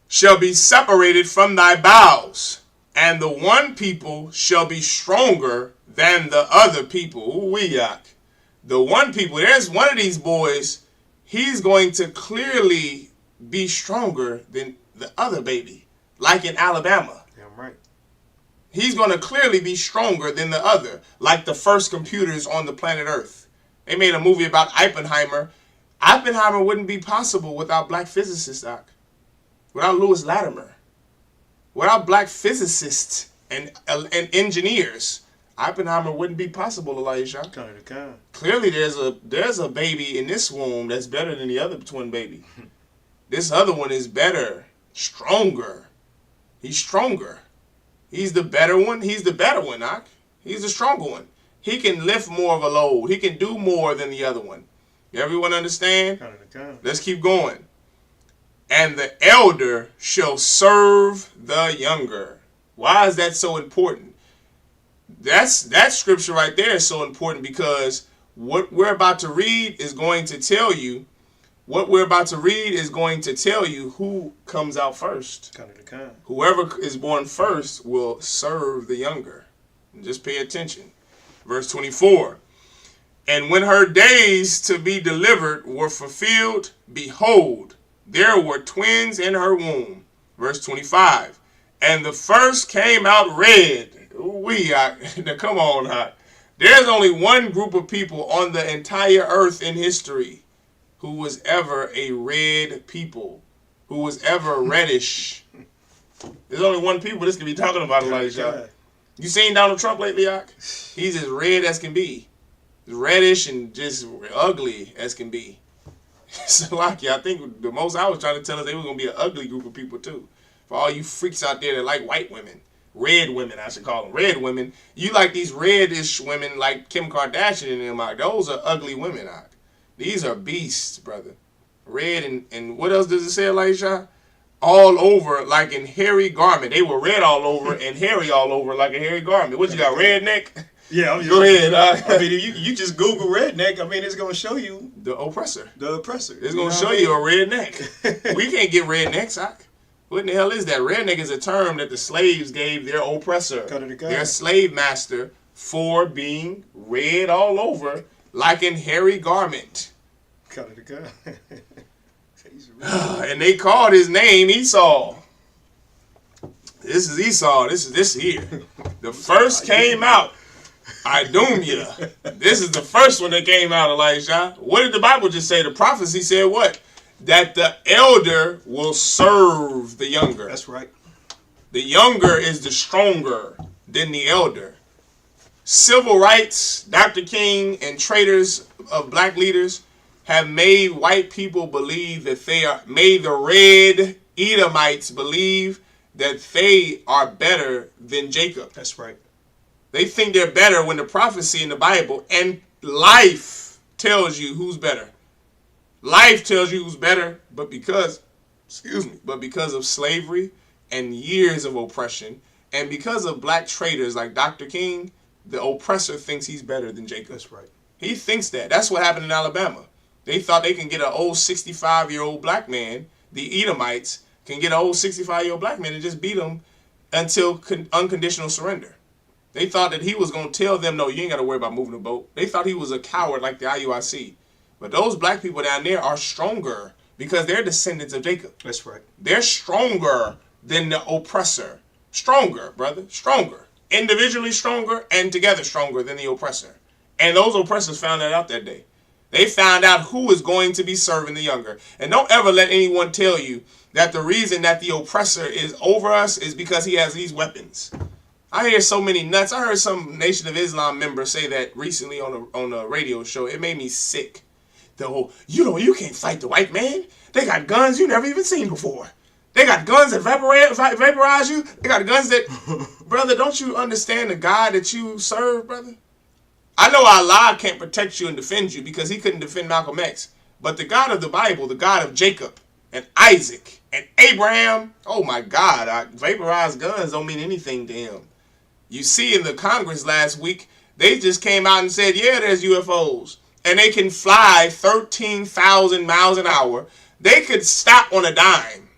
Shall be separated from thy bowels, and the one people shall be stronger than the other people. Ooh, the one people, there's one of these boys, he's going to clearly be stronger than the other baby, like in Alabama. Yeah, right. He's going to clearly be stronger than the other, like the first computers on the planet Earth. They made a movie about Oppenheimer. Oppenheimer wouldn't be possible without black physicists, Doc. Without Lewis Latimer. Without black physicists and engineers. Oppenheimer wouldn't be possible, Elijah. Clearly, there's a baby in this womb that's better than the other twin baby. This other one is better, stronger. He's stronger. He's the better one. He's the better one, Doc. He's the stronger one. He can lift more of a load. He can do more than the other one. Everyone understand? Let's keep going. And the elder shall serve the younger. Why is that so important? That scripture right there is so important because what we're about to read is going to tell you who comes out first. Whoever is born first will serve the younger. And just pay attention. Verse 24. And when her days to be delivered were fulfilled, behold, there were twins in her womb. Verse 25. And the first came out red. Now come on, Hot. There's only one group of people on the entire earth in history who was ever a red people, who was ever reddish. There's only one people this can be talking about, Elijah. You seen Donald Trump lately, Ak? He's as red as can be. Reddish and just ugly as can be. So, I think the most I was trying to tell us they were going to be an ugly group of people, too. For all you freaks out there that like white women. Red women, I should call them. Red women. You like these reddish women like Kim Kardashian and them, Ak. Those are ugly women, Ak. These are beasts, brother. Red and what else does it say, Elijah? All over like in hairy garment. They were red all over and hairy all over like a hairy garment. What you got, redneck? Yeah, go ahead. I mean, if you just Google redneck, I mean, it's going to show you the oppressor. The oppressor. It's going to show you a redneck. We can't get rednecks, Ak. What in the hell is that? Redneck is a term that the slaves gave their oppressor, their slave master, for being red all over like in hairy garment. And they called his name Esau. This is Esau. This is this here. The first came out. Idumea. This is the first one that came out, Elijah. What did the Bible just say? The prophecy said what? That the elder will serve the younger. That's right. The younger is the stronger than the elder. Civil rights, Dr. King, and traitors of black leaders have made white people believe that they are, made the red Edomites believe that they are better than Jacob. That's right. They think they're better when the prophecy in the Bible and life tells you who's better. Life tells you who's better, but because of slavery and years of oppression and because of black traitors like Dr. King, the oppressor thinks he's better than Jacob. That's right. He thinks that. That's what happened in Alabama. They thought they can get an old 65-year-old black man, the Edomites, can get an old 65-year-old black man and just beat him until unconditional surrender. They thought that he was going to tell them, no, you ain't got to worry about moving the boat. They thought he was a coward like the IUIC. But those black people down there are stronger because they're descendants of Jacob. That's right. They're stronger than the oppressor, stronger, brother, stronger. Individually stronger and together stronger than the oppressor. And those oppressors found that out that day. They found out who is going to be serving the younger. And don't ever let anyone tell you that the reason that the oppressor is over us is because he has these weapons. I hear so many nuts. I heard some Nation of Islam member say that recently on a radio show. It made me sick. The whole, you can't fight the white man. They got guns you never even seen before. They got guns that vaporize you. They got guns that, brother, don't you understand the God that you serve, brother? I know Allah can't protect you and defend you because he couldn't defend Malcolm X. But the God of the Bible, the God of Jacob and Isaac and Abraham, oh my God, vaporized guns don't mean anything to him. You see in the Congress last week, they just came out and said, yeah, there's UFOs. And they can fly 13,000 miles an hour. They could stop on a dime.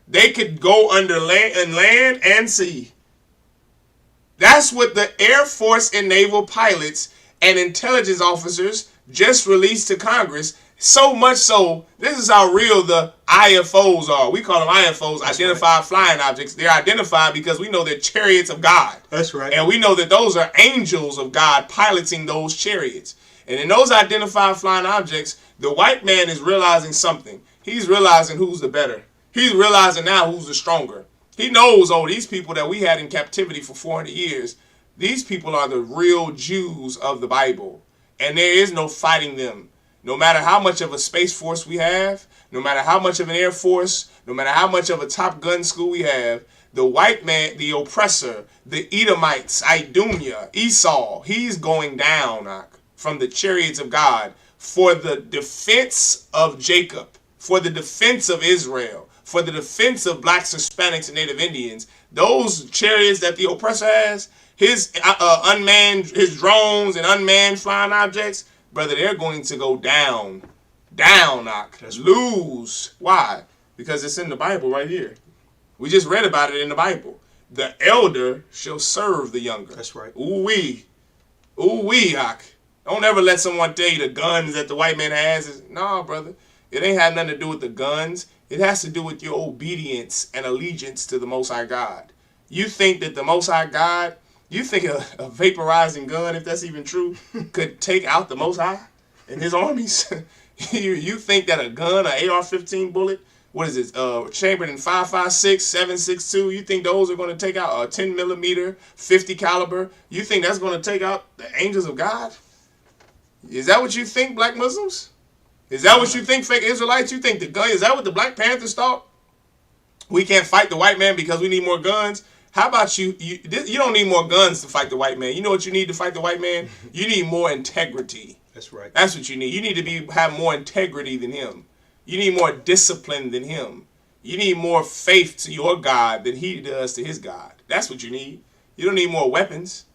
They could go under land and sea. That's what the Air Force and naval pilots and intelligence officers just released to Congress. So much so, this is how real the IFOs are. We call them IFOs, that's identified right. Flying objects. They're identified because we know they're chariots of God. That's right. And we know that those are angels of God piloting those chariots. And in those identified flying objects, the white man is realizing something. He's realizing who's the better. He's realizing now who's the stronger. He knows, these people that we had in captivity for 400 years, these people are the real Jews of the Bible. And there is no fighting them. No matter how much of a space force we have, no matter how much of an air force, no matter how much of a Top Gun school we have, the white man, the oppressor, the Edomites, Idumea, Esau, he's going down from the chariots of God for the defense of Jacob, for the defense of Israel, for the defense of blacks, Hispanics, and Native Indians. Those chariots that the oppressor has, his unmanned, his drones and unmanned flying objects, brother, they're going to go down, lose. Why? Because it's in the Bible right here. We just read about it in the Bible. The elder shall serve the younger. That's right. Ooh-wee, Ak. Don't ever let someone tell you the guns that the white man has. No, brother. It ain't have nothing to do with the guns. It has to do with your obedience and allegiance to the Most High God. You think that the Most High God, you think a vaporizing gun, if that's even true, could take out the Most High and his armies? You think that a gun, an AR-15 bullet, what is it, chambered in 5.56, 7.62, you think those are going to take out a 10 millimeter, 50 caliber? You think that's going to take out the angels of God? Is that what you think, black Muslims? Is that what you think, fake Israelites? You think the gun, is that what the Black Panthers thought? We can't fight the white man because we need more guns? How about you don't need more guns to fight the white man. You know what you need to fight the white man? You need more integrity. That's right. That's what you need. You need to have more integrity than him. You need more discipline than him. You need more faith to your God than he does to his God. That's what you need. You don't need more weapons.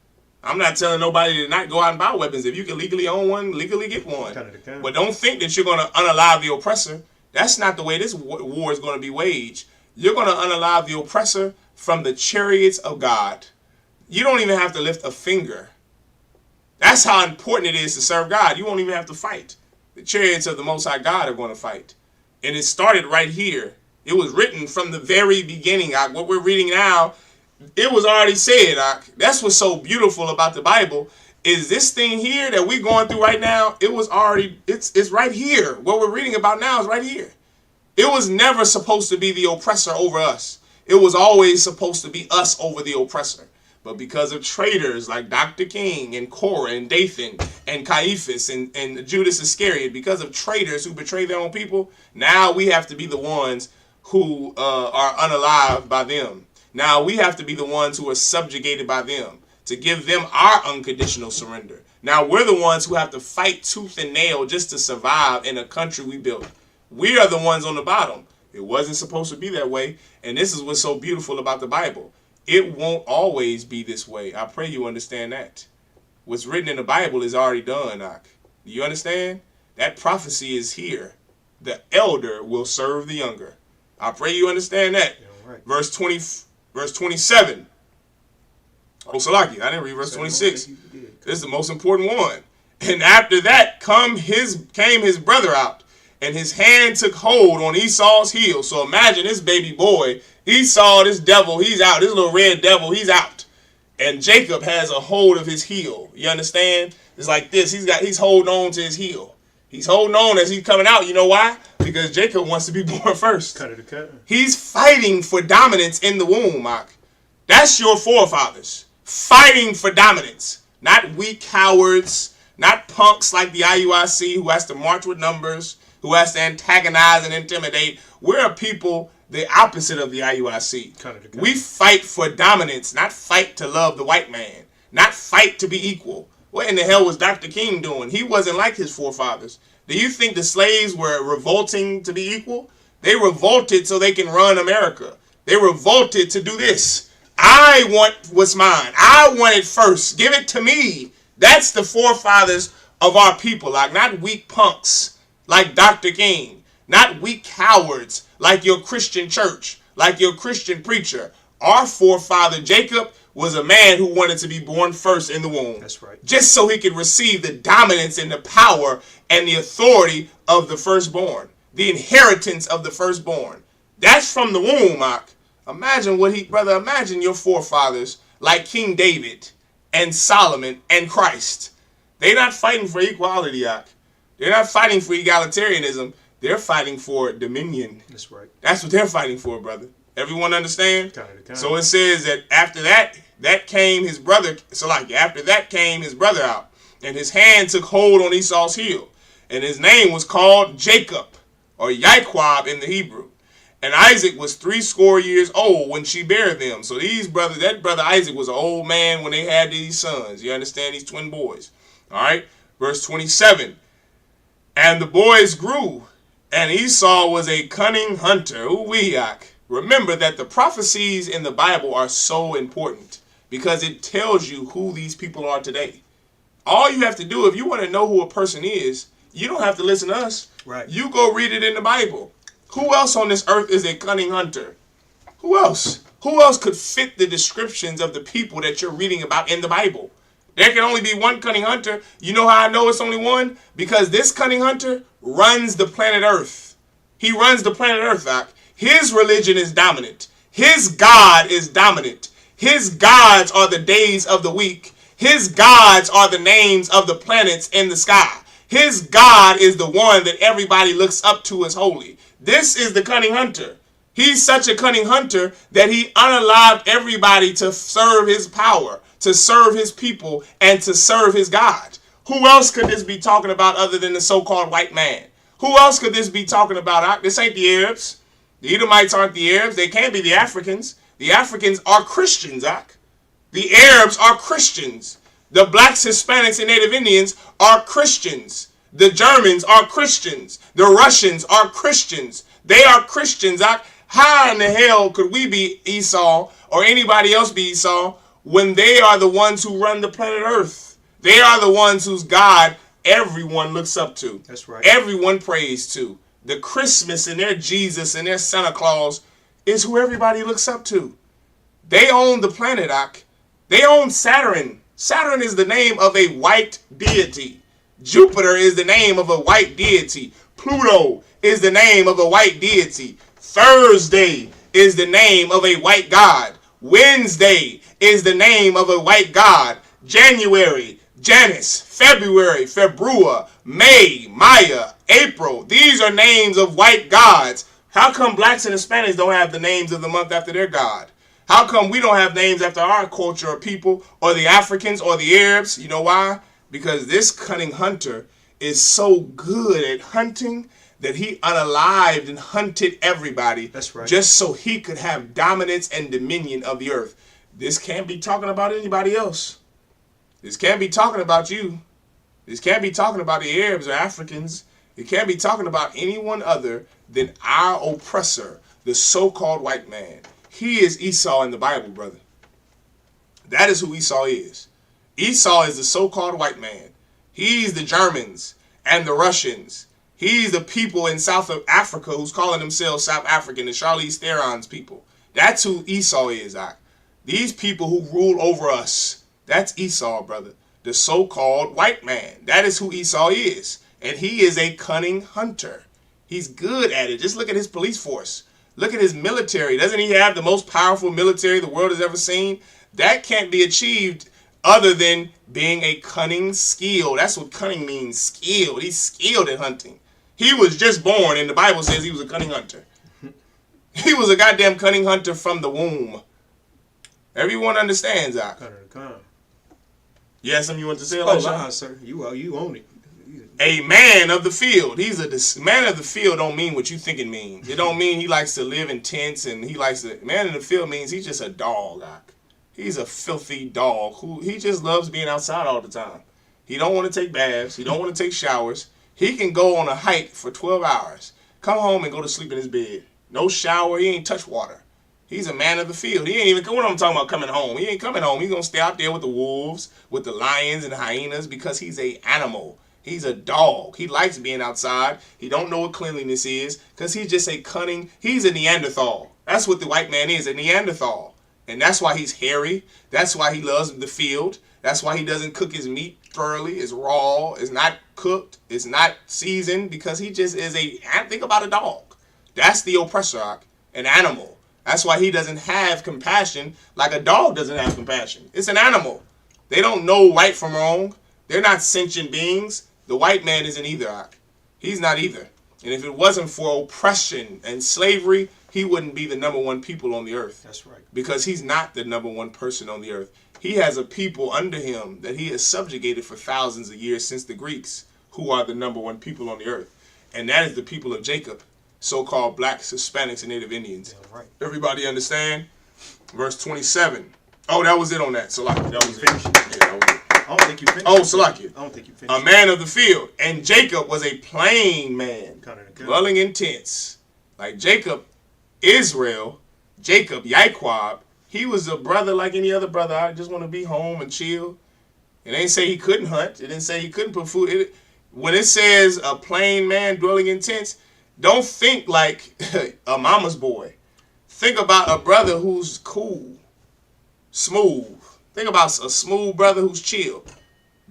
I'm not telling nobody to not go out and buy weapons. If you can legally own one, legally get one. But don't think that you're going to unalive the oppressor. That's not the way this war is going to be waged. You're going to unalive the oppressor from the chariots of God. You don't even have to lift a finger. That's how important it is to serve God. You won't even have to fight. The chariots of the Most High God are going to fight. And it started right here. It was written from the very beginning. What we're reading now, it was already said. That's what's so beautiful about the Bible, is this thing here that we're going through right now, it was already, it's right here. What we're reading about now is right here. It was never supposed to be the oppressor over us. It was always supposed to be us over the oppressor. But because of traitors like Dr. King and Korah and Dathan and Caiaphas and Judas Iscariot, because of traitors who betray their own people, now we have to be the ones who are unalived by them. Now we have to be the ones who are subjugated by them, to give them our unconditional surrender. Now we're the ones who have to fight tooth and nail just to survive in a country we built. We are the ones on the bottom. It wasn't supposed to be that way. And this is what's so beautiful about the Bible. It won't always be this way. I pray you understand that. What's written in the Bible is already done, Ak. Do you understand? That prophecy is here. The elder will serve the younger. I pray you understand that. Yeah, right. Verse 27. Oh, Salaki, I didn't read verse 26. This is the most important one. And after that came his brother out, and his hand took hold on Esau's heel. So imagine this baby boy Esau, this devil, he's out. This little red devil, he's out. And Jacob has a hold of his heel. You understand? It's like this. He's holding on to his heel. He's holding on as he's coming out. You know why? Because Jacob wants to be born first. Cut it to cut. He's fighting for dominance in the womb, Mark. That's your forefathers. Fighting for dominance. Not weak cowards. Not punks like the IUIC who has to march with numbers, who has to antagonize and intimidate. We're a people the opposite of the IUIC. We fight for dominance, not fight to love the white man. Not fight to be equal. What in the hell was Dr. King doing? He wasn't like his forefathers. Do you think the slaves were revolting to be equal? They revolted so they can run America. They revolted to do this. I want what's mine. I want it first. Give it to me. That's the forefathers of our people. Like not weak punks like Dr. King. Not weak cowards like your Christian church, like your Christian preacher. Our forefather Jacob was a man who wanted to be born first in the womb. That's right. Just so he could receive the dominance and the power and the authority of the firstborn. The inheritance of the firstborn. That's from the womb, Mark. Imagine your forefathers like King David and Solomon and Christ. They're not fighting for equality, Ak. They're not fighting for egalitarianism. They're fighting for dominion. That's right. That's what they're fighting for, brother. Everyone understand? So it says that after that came his brother. So like after that came his brother out, and his hand took hold on Esau's heel, and his name was called Jacob, or Yaquab in the Hebrew. And Isaac was 80 years old when she bare them. So that brother Isaac was an old man when they had these sons. You understand? These twin boys. All right. Verse 27. And the boys grew, and Esau was a cunning hunter. Remember that the prophecies in the Bible are so important because it tells you who these people are today. All you have to do, if you want to know who a person is, you don't have to listen to us. Right. You go read it in the Bible. Who else on this earth is a cunning hunter? Who else? Who else could fit the descriptions of the people that you're reading about in the Bible? There can only be one cunning hunter. You know how I know it's only one? Because this cunning hunter runs the planet Earth. He runs the planet Earth, Doc. His religion is dominant. His God is dominant. His gods are the days of the week. His gods are the names of the planets in the sky. His God is the one that everybody looks up to as holy. This is the cunning hunter. He's such a cunning hunter that he unalived everybody to serve his power, to serve his people, and to serve his God. Who else could this be talking about other than the so-called white man? Who else could this be talking about? This ain't the Arabs. The Edomites aren't the Arabs. They can't be the Africans. The Africans are Christians, The Arabs are Christians. The blacks, Hispanics, and Native Indians are Christians. The Germans are Christians. The Russians are Christians. They are Christians. How in the hell could we be Esau or anybody else be Esau when they are the ones who run the planet Earth? They are the ones whose God everyone looks up to. That's right. Everyone prays to. The Christmas and their Jesus and their Santa Claus is who everybody looks up to. They own the planet, They own Saturn. Saturn is the name of a white deity. Jupiter is the name of a white deity. Pluto is the name of a white deity. Thursday is the name of a white god. Wednesday is the name of a white god. January, Janus. February, Februa. May, Maya. April. These are names of white gods. How come blacks and Hispanics don't have the names of the month after their god? How come we don't have names after our culture or people, or the Africans or the Arabs? You know why? Because this cunning hunter is so good at hunting that he unalived and hunted everybody. That's right. Just so he could have dominance and dominion of the earth. This can't be talking about anybody else. This can't be talking about you. This can't be talking about the Arabs or Africans. It can't be talking about anyone other than our oppressor, the so-called white man. He is Esau in the Bible, brother. That is who Esau is. Esau is the so-called white man. He's the Germans and the Russians. He's the people in South Africa who's calling themselves South African, the Charlize Theron's people. That's who Esau is, These people who rule over us. That's Esau, brother. The so-called white man. That is who Esau is. And he is a cunning hunter. He's good at it. Just look at his police force. Look at his military. Doesn't he have the most powerful military the world has ever seen? That can't be achieved other than being a cunning skill. That's what cunning means, skilled. He's skilled at hunting. He was just born, and the Bible says he was a cunning hunter. He was a goddamn cunning hunter from the womb. Everyone understands that. You had something you want to say? Sir. You own it. A man of the field. He's a man of the field. Don't mean what you think it means. It don't mean he likes to live in tents and he likes to. Man in the field means he's just a dog. He's a filthy dog who he just loves being outside all the time. He don't want to take baths. He don't want to take showers. He can go on a hike for 12 hours, come home and go to sleep in his bed. No shower. He ain't touch water. He's a man of the field. He ain't even, what I'm talking about coming home. He ain't coming home. He's going to stay out there with the wolves, with the lions and the hyenas because he's a animal. He's a dog. He likes being outside. He don't know what cleanliness is because he's just a cunning, he's a Neanderthal. That's what the white man is, a Neanderthal. And that's why he's hairy. That's why he loves the field. That's why he doesn't cook his meat thoroughly. It's raw. It's not cooked. It's not seasoned because he just is think about a dog. That's the oppressor, an animal. That's why he doesn't have compassion like a dog doesn't have compassion. It's an animal. They don't know right from wrong. They're not sentient beings. The white man isn't either. He's not either. And if it wasn't for oppression and slavery, he wouldn't be the number one people on the earth. That's right. Because he's not the number one person on the earth. He has a people under him that he has subjugated for thousands of years since the Greeks, who are the number one people on the earth. And that is the people of Jacob, so-called blacks, Hispanics, and Native Indians. Yeah, right. Everybody understand? Verse 27. Oh, that was it on that. Salaki. That was it. Yeah, that was it. I don't think you finished. Oh, Salaki. I don't think you finished. A man of the field. And Jacob was a plain man, dwelling in tents. Like Jacob, Israel, Jacob, Yaquab, he was a brother like any other brother. I just want to be home and chill. It ain't say he couldn't hunt. It didn't say he couldn't put food. When it says a plain man dwelling in tents, don't think like a mama's boy. Think about a brother who's cool, smooth. Think about a smooth brother who's chill.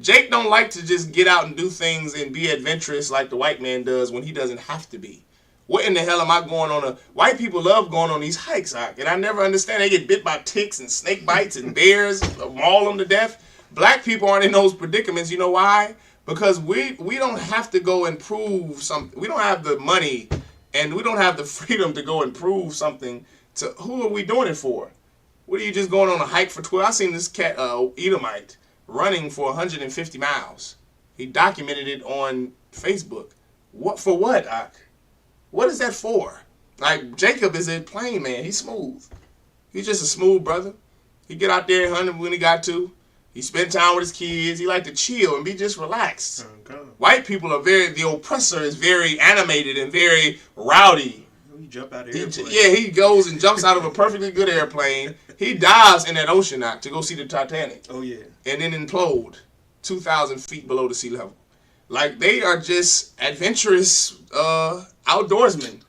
Jake don't like to just get out and do things and be adventurous like the white man does when he doesn't have to be. What in the hell am I going on white people love going on these hikes, and I never understand. They get bit by ticks and snake bites and bears, maul them to death. Black people aren't in those predicaments. You know why? Because we don't have to go and prove something. We don't have the money and we don't have the freedom to go and prove something to who are we doing it for? What are you just going on a hike for 12? I seen this cat, Edomite, running for 150 miles. He documented it on Facebook. What for what, Ak? What is that for? Like, Jacob is a plain man. He's smooth. He's just a smooth brother. He get out there and hunt when he got to. He spend time with his kids. He like to chill and be just relaxed. Okay. White people are the oppressor is very animated and very rowdy. He jump out of airplane. He goes and jumps out of a perfectly good airplane. He dives in that ocean out to go see the Titanic. Oh, yeah. And then implode 2,000 feet below the sea level. Like, they are just adventurous outdoorsmen.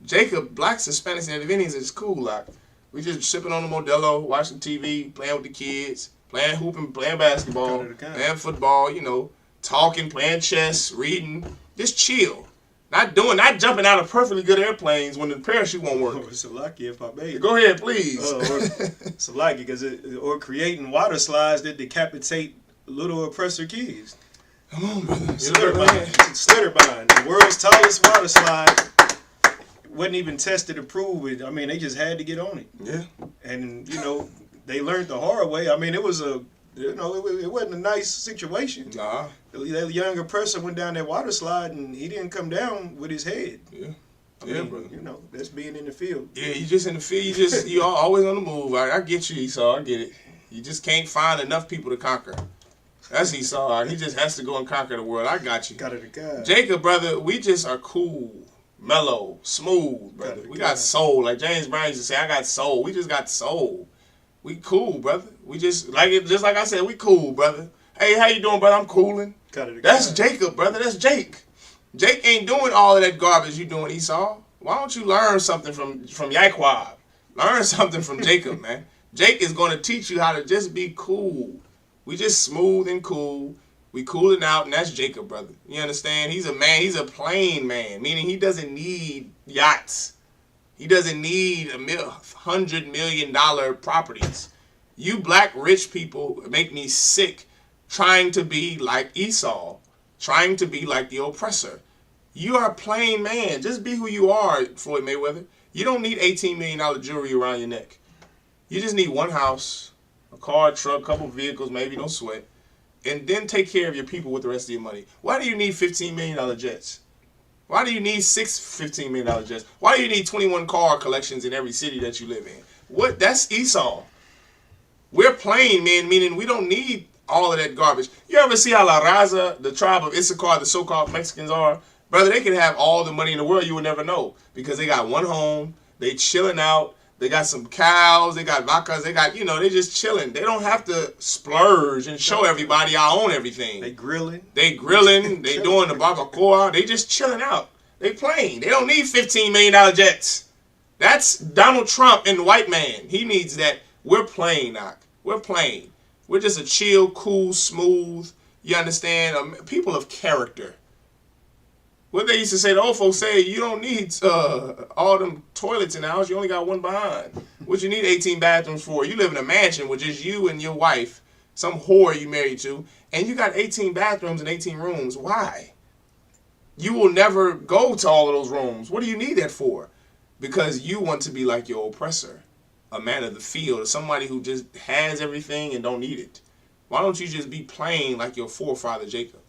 Jacob, blacks, Hispanics, and Native Indians is cool. Like, we just sipping on the Modelo, watching TV, playing with the kids, playing hooping, playing basketball, playing football, talking, playing chess, reading. Just chill. Not jumping out of perfectly good airplanes when the parachute won't work. It's lucky if I may. Go ahead, please. It's lucky or creating water slides that decapitate little oppressor kids. Come on, brother. Slitterbind, the world's tallest water slide, wasn't even tested to prove it. I mean, they just had to get on it. Yeah. And they learned the hard way. I mean, it was it wasn't a nice situation. Nah. The younger person went down that water slide and he didn't come down with his head. Yeah. I mean, brother. That's being in the field. Yeah, you just in the field. You're always on the move. I get you, Esau. I get it. You just can't find enough people to conquer. That's Esau. He just has to go and conquer the world. I got you. Got it, God. Jacob, brother, we just are cool, mellow, smooth, brother. We got soul. Like James Brown used to say, I got soul. We just got soul. We cool, brother. We just like I said, we cool, brother. Hey, how you doing, brother? I'm cooling. That's Jacob, brother. That's Jake. Jake ain't doing all of that garbage you doing, Esau. Why don't you learn something from Yaquab? Learn something from Jacob, man. Jake is going to teach you how to just be cool. We just smooth and cool. We cooling out, and that's Jacob, brother. You understand? He's a man. He's a plain man, meaning he doesn't need yachts. He doesn't need $100 million properties. You black rich people make me sick trying to be like Esau, trying to be like the oppressor. You are a plain man. Just be who you are, Floyd Mayweather. You don't need $18 million jewelry around your neck. You just need one house, a car, a truck, a couple vehicles, maybe, don't sweat, and then take care of your people with the rest of your money. Why do you need $15 million jets? Why do you need 6 $15 million jets? Why do you need 21 car collections in every city that you live in? What? That's Esau. We're plain men, meaning we don't need all of that garbage. You ever see how La Raza, the tribe of Isupk, the so-called Mexicans are? Brother, they can have all the money in the world, you would never know. Because they got one home, they chilling out, they got some cows, they got vacas, they got, they just chilling. They don't have to splurge and show everybody I own everything. They grilling. They doing the barbacoa, they just chilling out. They plain. They don't need $15 million jets. That's Donald Trump and the white man. He needs that. We're plain, Knock. We're plain. We're just a chill, cool, smooth, you understand, people of character. What they used to say, the old folks say, you don't need all them toilets in the house. You only got one behind. What you need 18 bathrooms for? You live in a mansion with just you and your wife, some whore you married to, and you got 18 bathrooms and 18 rooms. Why? You will never go to all of those rooms. What do you need that for? Because you want to be like your oppressor, a man of the field, somebody who just has everything and don't need it. Why don't you just be plain like your forefather Jacob?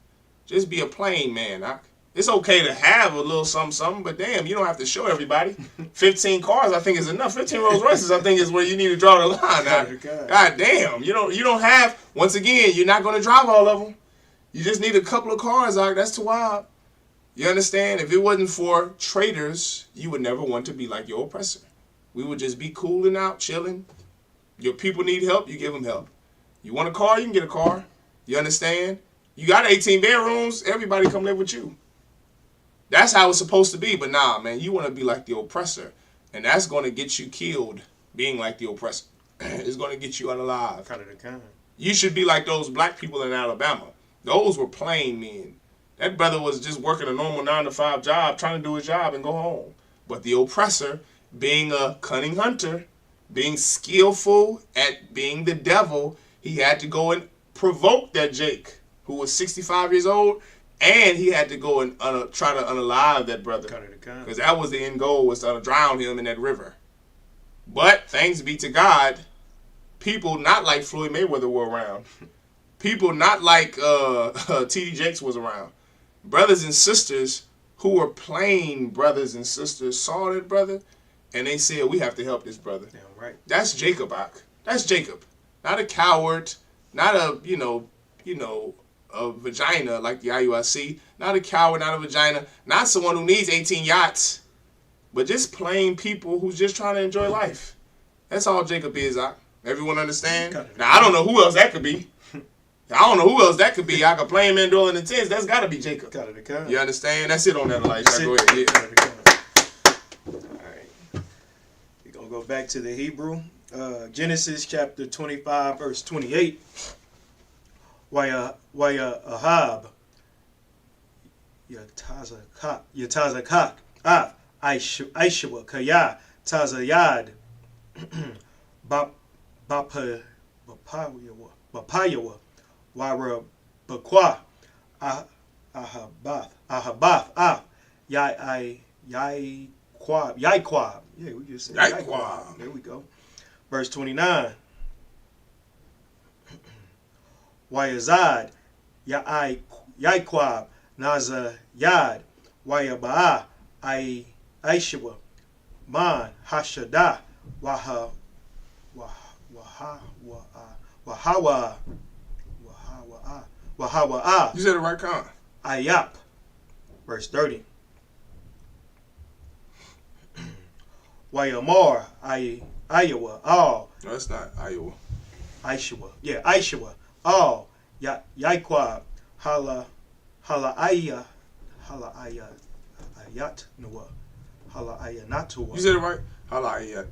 Just be a plain man, Knock. It's okay to have a little something, but damn, you don't have to show everybody. 15 cars, I think, is enough. 15 Rolls Royces, I think, is where you need to draw the line. God damn, you don't have. Once again, you're not going to drive all of them. You just need a couple of cars. That's too wild. You understand? If it wasn't for traitors, you would never want to be like your oppressor. We would just be cooling out, chilling. Your people need help, you give them help. You want a car, you can get a car. You understand? You got 18 bedrooms, everybody come live with you. That's how it's supposed to be, but nah, man, you want to be like the oppressor, and that's going to get you killed, being like the oppressor. It's going to get you unalive. You should be like those black people in Alabama. Those were plain men. That brother was just working a normal 9-to-5 job, trying to do his job and go home. But the oppressor, being a cunning hunter, being skillful at being the devil, he had to go and provoke that Jake, who was 65 years old, and he had to go and try to unalive that brother. Because that was the end goal, was to drown him in that river. But, thanks be to God, people not like Floyd Mayweather were around. People not like T.D. Jakes was around. Brothers and sisters who were plain brothers and sisters saw that brother, and they said, we have to help this brother. Yeah, right. That's Jacob. That's Jacob. Not a coward, not a, a vagina like the IUIC, not a coward, not a vagina, not someone who needs 18 yachts, but just plain people who's just trying to enjoy life. That's all Jacob is, Everyone understand? Now, I don't know who else that could be. I could plain man dwelling in tents. That's got to be Jacob. You understand? That's it on that light. Go ahead. All right. We're going to go back to the Hebrew. Genesis chapter 25, verse 28. Waya Ahab, Yatazakak, Aishwa, Kaya, Tazayad, Bapayawa, Wara Bakwa, Ahabath, Yaiquab. Yeah, we just said Yaiquab. There we go. Verse 29. Wayazad, Yaiquab, Nazayad, Wayaba'a, Aishiwa, Man, Hashada, Wahawa. You said it right, Khan. Ayap. Verse 30. Wayamar, Iowa, all. No, that's not Iowa. Aishiwa. Yeah, Aishiwa. All. Yaiquab. Ayat Noah. Ayanatua. You said it right. Ayat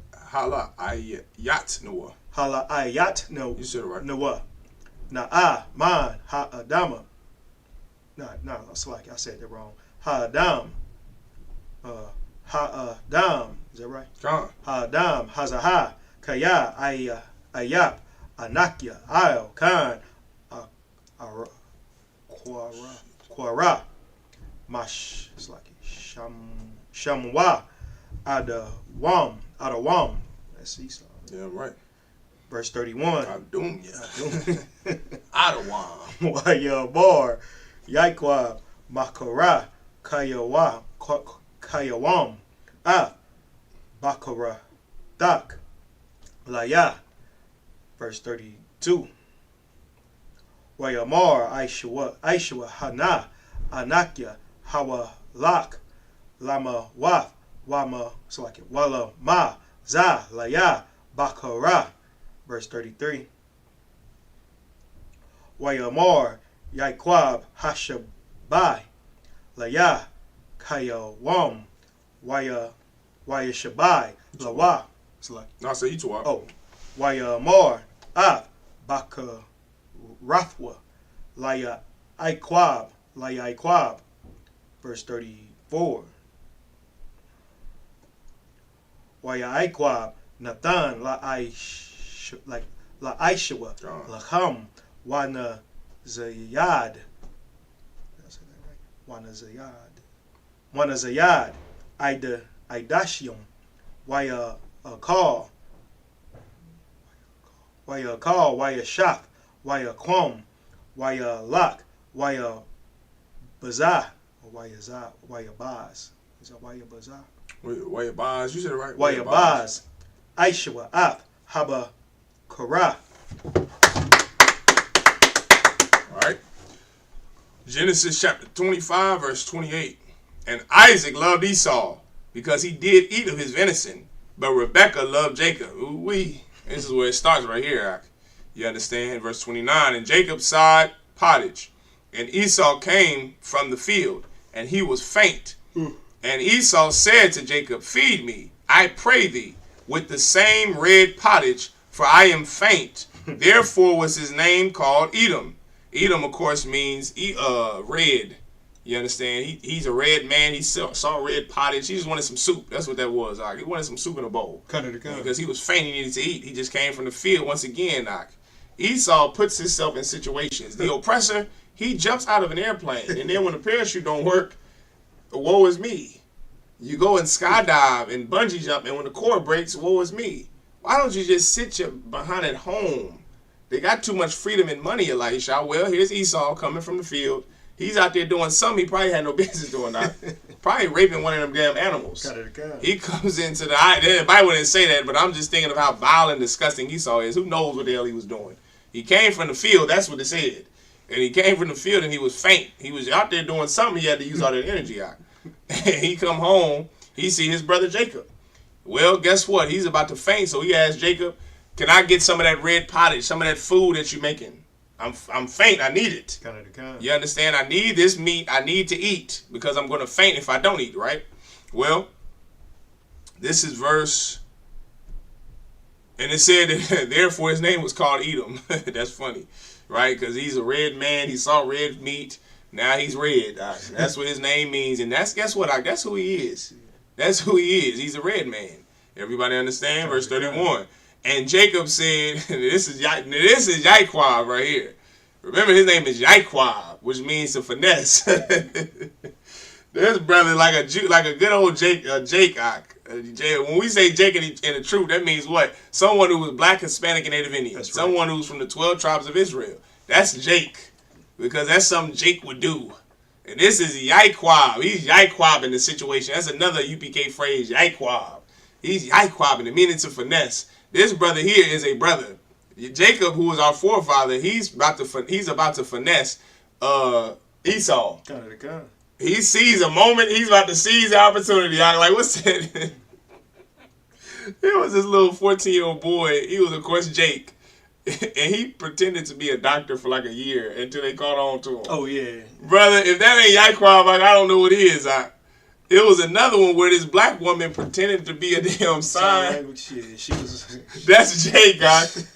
Noah. Ayat Noah. You said it right. Noah. Na'ah man ha'adama. No, it's like I said that wrong. Ha'adam. Ha'adam. Is that right? John. Ha'adam. Hazaha. Kaya. Ayap. Anakya. Al. Khan. Quara. Mash. It's like Shamwa. Adawam. That's Esau. Yeah, right. Verse 31. Adum. Adawam. Wayabar. Yaikwab. Makara. Kayawam. Bakara. Dak. Laya. Verse 32. Wayamar. Aishwa. Hana. Anakya. Hawalak. Lama Waf. Wama. So like it. Wala Ma. Za. Laya. Bakara. Verse 33. Wayamar. Yaikwab. Hashabai. Laya. Kayawam. Wayashabai. Lawa. It's like. No, I say you talk. Oh. Wayamar. Baka. Rathwa. Laya. Aikwab. Verse 34. Waya Aikwab. Nathan. La Aishawa. Lacham. Wana Zayad. Wana Zayad. Idashium. Waya Call. Waya Shaf. Waya Quam. Waya Lak. Waya Bazah. Waya Baz. Is that Waya Bazah? Waya Baz. You said it right. Waya Baz. Aishawa. Ap. Haba Korah. All right. Genesis chapter 25, verse 28. And Isaac loved Esau because he did eat of his venison, but Rebekah loved Jacob. Ooh-wee. This is where it starts right here. You understand? Verse 29. And Jacob sighed pottage, and Esau came from the field, and he was faint. And Esau said to Jacob, feed me, I pray thee, with the same red pottage, for I am faint. Therefore was his name called Edom. Edom, of course, means red. You understand? He's a red man. He saw red pottage. He just wanted some soup. That's what that was. He wanted some soup in a bowl. Because he was faint. He needed to eat. He just came from the field once again. Esau puts himself in situations. The oppressor, he jumps out of an airplane. And then when the parachute don't work, woe is me. You go and skydive and bungee jump. And when the cord breaks, woe is me. Why don't you just sit your behind at home? They got too much freedom and money, Elisha. Well, here's Esau coming from the field. He's out there doing something he probably had no business doing. Probably raping one of them damn animals. He comes into the Bible didn't say that, but I'm just thinking of how vile and disgusting Esau is. Who knows what the hell he was doing? He came from the field. That's what it said. And he came from the field and he was faint. He was out there doing something. He had to use all that energy out. He come home. He see his brother Jacob. Well, guess what? He's about to faint. So he asked Jacob, can I get some of that red pottage, some of that food that you're making? I'm faint. I need it. You understand? I need this meat. I need to eat because I'm going to faint if I don't eat, right? Well, this is verse, and it said, therefore his name was called Edom. That's funny, right? Because he's a red man. He saw red meat. Now he's red. That's what his name means. And guess what? That's who he is. That's who he is. He's a red man. Everybody understand? Verse 31. And Jacob said, this is Yaikwab right here. Remember, his name is Yaikwab, which means to finesse. This brother like a good old Jake. When we say Jake in the truth, that means what? Someone who was black, Hispanic, and Native Indian. That's someone who's from the 12 tribes of Israel. That's Jake, because that's something Jake would do. And this is Yaikwab. He's Yaikwab in the situation. That's another UPK phrase, Yaikwab. He's Yaikwab in the meaning to finesse. This brother here is a brother. Jacob, who was our forefather, he's about to finesse Esau. He sees a moment. He's about to seize the opportunity. Like, what's that? There was this little 14-year-old boy. He was, of course, Jake. And he pretended to be a doctor for like a year until they caught on to him. Oh, yeah. Brother, if that ain't Yaikwab, like, I don't know what is. It was another one where this black woman pretended to be a damn sign. She was. That's Jake, guys.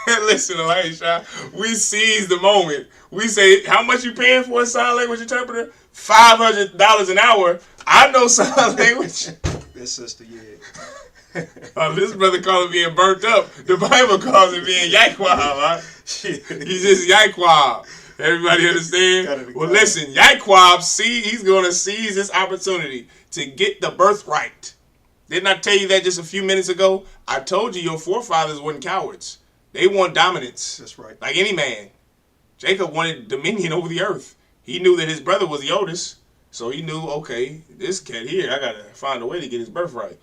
Listen, Elisha, we seize the moment. We say, how much you paying for a sign language interpreter? $500 an hour. I know sign language. This sister, yeah. This brother calls it being burnt up. The Bible calls it being yakwab, right? He's just yakwab. Everybody understand? Well, listen, yakwab, he's going to seize this opportunity to get the birthright. Didn't I tell you that just a few minutes ago? I told you your forefathers weren't cowards. They want dominance. That's right. Like any man. Jacob wanted dominion over the earth. He knew that his brother was the oldest. So he knew, okay, this cat here, I got to find a way to get his birthright.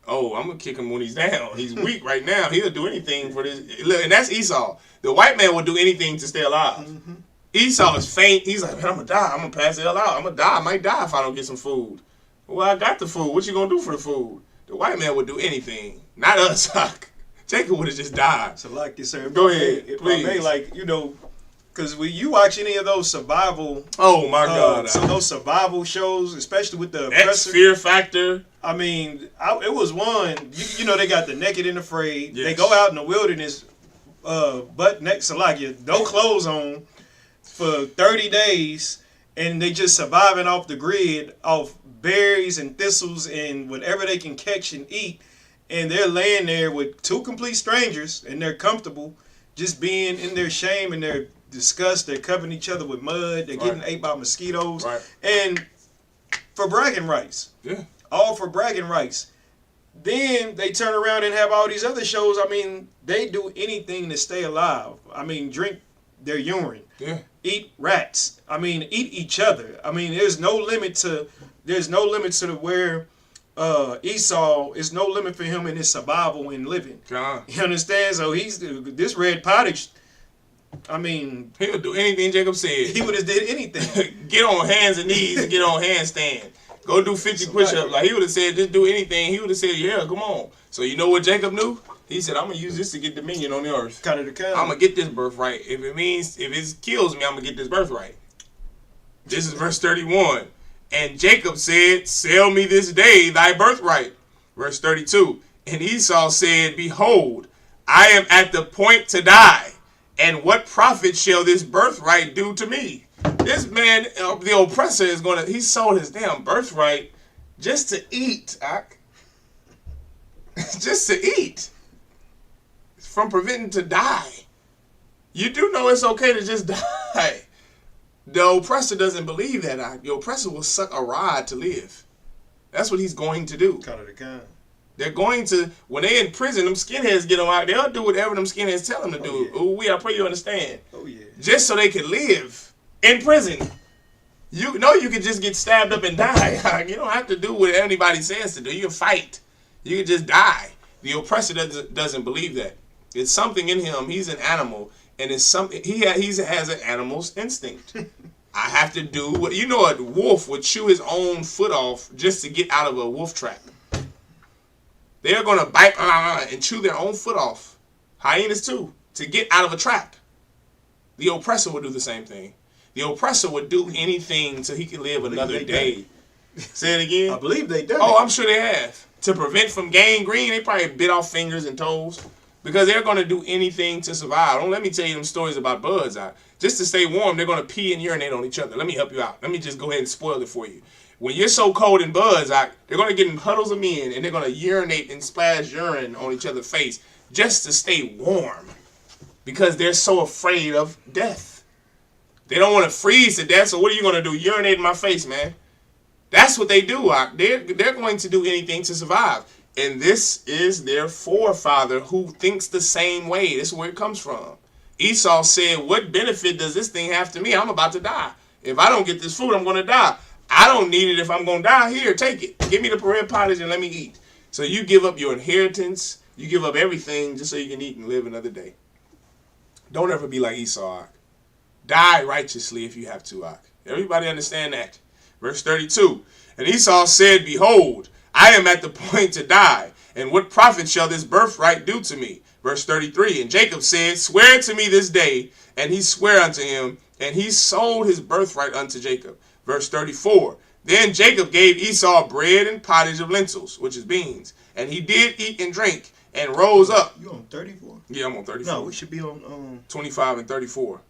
Oh, I'm going to kick him when he's down. He's weak right now. He'll do anything for this. Look, and that's Esau. The white man will do anything to stay alive. Mm-hmm. Esau is faint. He's like, man, I'm going to die. I'm going to pass it all out. I'm going to die. I might die if I don't get some food. Well, I got the food. What you going to do for the food? The white man would do anything. Not us. Jacob would have just died. So like you said, go ahead, please. I may, like, you know, because when you watch any of those survival, oh my God, so those survival shows, especially with the Fear Factor. I mean, it was one. You know, they got the naked and afraid. Yes. They go out in the wilderness, butt next to like no clothes on, for 30 days, and they just surviving off the grid, off berries and thistles and whatever they can catch and eat. And they're laying there with two complete strangers, and they're comfortable, just being in their shame and their disgust. They're covering each other with mud. They're getting ate by mosquitoes. Right. And for bragging rights. Yeah. All for bragging rights. Then they turn around and have all these other shows. I mean, they do anything to stay alive. I mean, drink their urine. Yeah. Eat rats. I mean, eat each other. I mean, there's no limit to where Esau is no limit for him in his survival and living. God. You understand? So this red pottage. I mean, he would do anything Jacob said. He would have did anything. Get on hands and knees and get on handstand. Go do 50 push-ups. Like he would have said, just do anything. He would have said, yeah, come on. So you know what Jacob knew? He said, I'm gonna use this to get dominion on the earth. Kind of the kind. I'm gonna get this birthright. If it kills me, I'm gonna get this birthright. This is verse 31. And Jacob said, sell me this day thy birthright. Verse 32. And Esau said, behold, I am at the point to die. And what profit shall this birthright do to me? This man, the oppressor, he sold his damn birthright just to eat. Just to eat. From preventing to die. You do know it's okay to just die. The oppressor doesn't believe that. The oppressor will suck a rod to live. That's what he's going to do. Kind of the kind. They're going to, when they're in prison, them skinheads get them out. They'll do whatever them skinheads tell them to do. Oh, yeah. I pray you understand. Oh, yeah. Just so they can live in prison. You know you can just get stabbed up and die. You don't have to do what anybody says to do. You can fight. You can just die. The oppressor doesn't believe that. It's something in him. He's an animal. And it's something he has an animal's instinct. I have to do what a wolf would chew his own foot off just to get out of a wolf trap. They're gonna bite and chew their own foot off. Hyenas too, to get out of a trap. The oppressor would do the same thing. The oppressor would do anything so he can live another day. Say it again. I believe they do. Oh, I'm sure they have. To prevent from gangrene, they probably bit off fingers and toes. Because they're going to do anything to survive. Don't let me tell you them stories about buds. Just to stay warm, they're going to pee and urinate on each other. Let me help you out. Let me just go ahead and spoil it for you. When you're so cold in buds, they're going to get in huddles of men and they're going to urinate and splash urine on each other's face just to stay warm. Because they're so afraid of death. They don't want to freeze to death, so what are you going to do? Urinate in my face, man. That's what they do. They're going to do anything to survive. And this is their forefather who thinks the same way. This is where it comes from. Esau said, what benefit does this thing have to me? I'm about to die. If I don't get this food, I'm going to die. I don't need it if I'm going to die. Here, take it. Give me the red pottage and let me eat. So you give up your inheritance. You give up everything just so you can eat and live another day. Don't ever be like Esau. Die righteously if you have to. Everybody understand that. Verse 32. And Esau said, behold, I am at the point to die, and what profit shall this birthright do to me? Verse 33, and Jacob said, swear to me this day, and he sware unto him, and he sold his birthright unto Jacob. Verse 34, then Jacob gave Esau bread and pottage of lentils, which is beans, and he did eat and drink, and rose up. You on 34? Yeah, I'm on 34. No, we should be on 25 and 34.